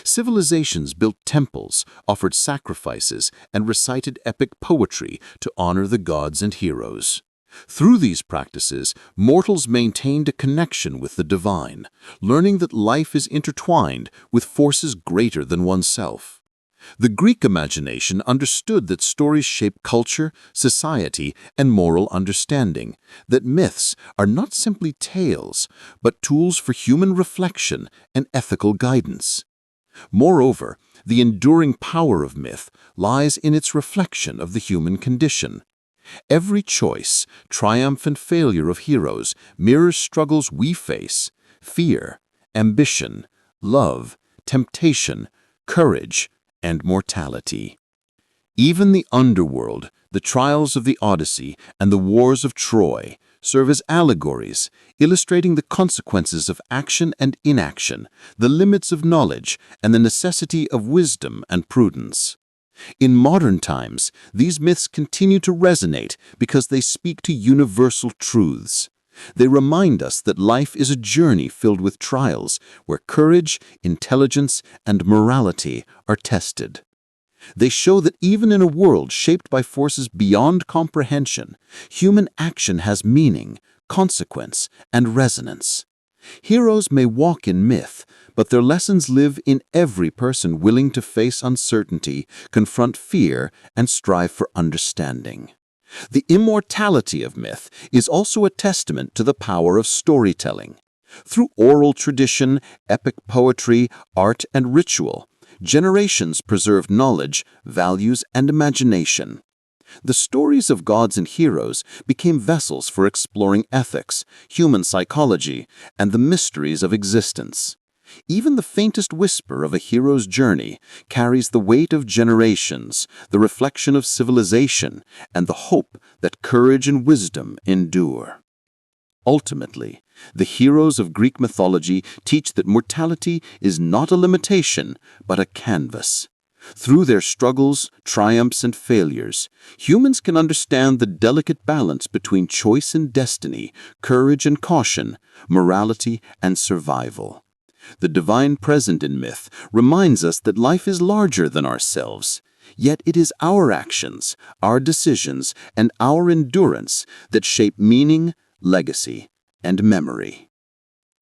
Civilizations built temples, offered sacrifices, and recited epic poetry to honor the gods and heroes. Through these practices, mortals maintained a connection with the divine, learning that life is intertwined with forces greater than oneself. The Greek imagination understood that stories shape culture, society, and moral understanding, that myths are not simply tales, but tools for human reflection and ethical guidance. Moreover, the enduring power of myth lies in its reflection of the human condition. Every choice, triumph, and failure of heroes mirrors struggles we face: fear, ambition, love, temptation, courage, and mortality. Even the Underworld, the trials of the Odyssey, and the wars of Troy serve as allegories, illustrating the consequences of action and inaction, the limits of knowledge, and the necessity of wisdom and prudence. In modern times, these myths continue to resonate because they speak to universal truths. They remind us that life is a journey filled with trials where courage, intelligence, and morality are tested. They show that even in a world shaped by forces beyond comprehension, human action has meaning, consequence, and resonance. Heroes may walk in myth, but their lessons live in every person willing to face uncertainty, confront fear, and strive for understanding. The immortality of myth is also a testament to the power of storytelling. Through oral tradition, epic poetry, art, and ritual, generations preserve knowledge, values, and imagination. The stories of gods and heroes became vessels for exploring ethics, human psychology, and the mysteries of existence. Even the faintest whisper of a hero's journey carries the weight of generations, the reflection of civilization, and the hope that courage and wisdom endure. Ultimately, the heroes of Greek mythology teach that mortality is not a limitation, but a canvas. Through their struggles, triumphs, and failures, humans can understand the delicate balance between choice and destiny, courage and caution, morality and survival. The divine present in myth reminds us that life is larger than ourselves, yet it is our actions, our decisions, and our endurance that shape meaning, legacy, and memory.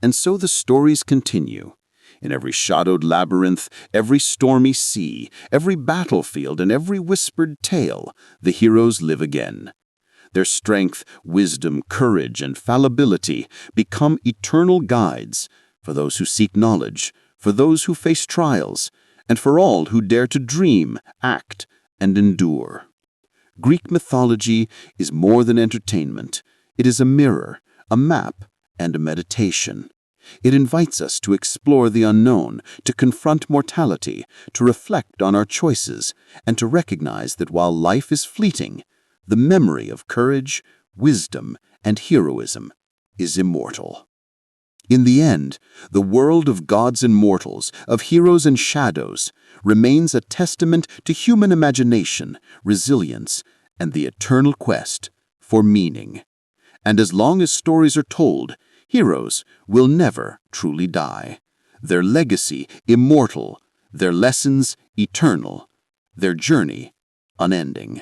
And so the stories continue. In every shadowed labyrinth, every stormy sea, every battlefield, and every whispered tale, the heroes live again. Their strength, wisdom, courage, and fallibility become eternal guides for those who seek knowledge, for those who face trials, and for all who dare to dream, act, and endure. Greek mythology is more than entertainment. It is a mirror, a map, and a meditation. It invites us to explore the unknown, to confront mortality, to reflect on our choices, and to recognize that while life is fleeting, the memory of courage, wisdom, and heroism is immortal. In the end, the world of gods and mortals, of heroes and shadows, remains a testament to human imagination, resilience, and the eternal quest for meaning. And as long as stories are told, heroes will never truly die. Their legacy immortal, their lessons eternal, their journey unending.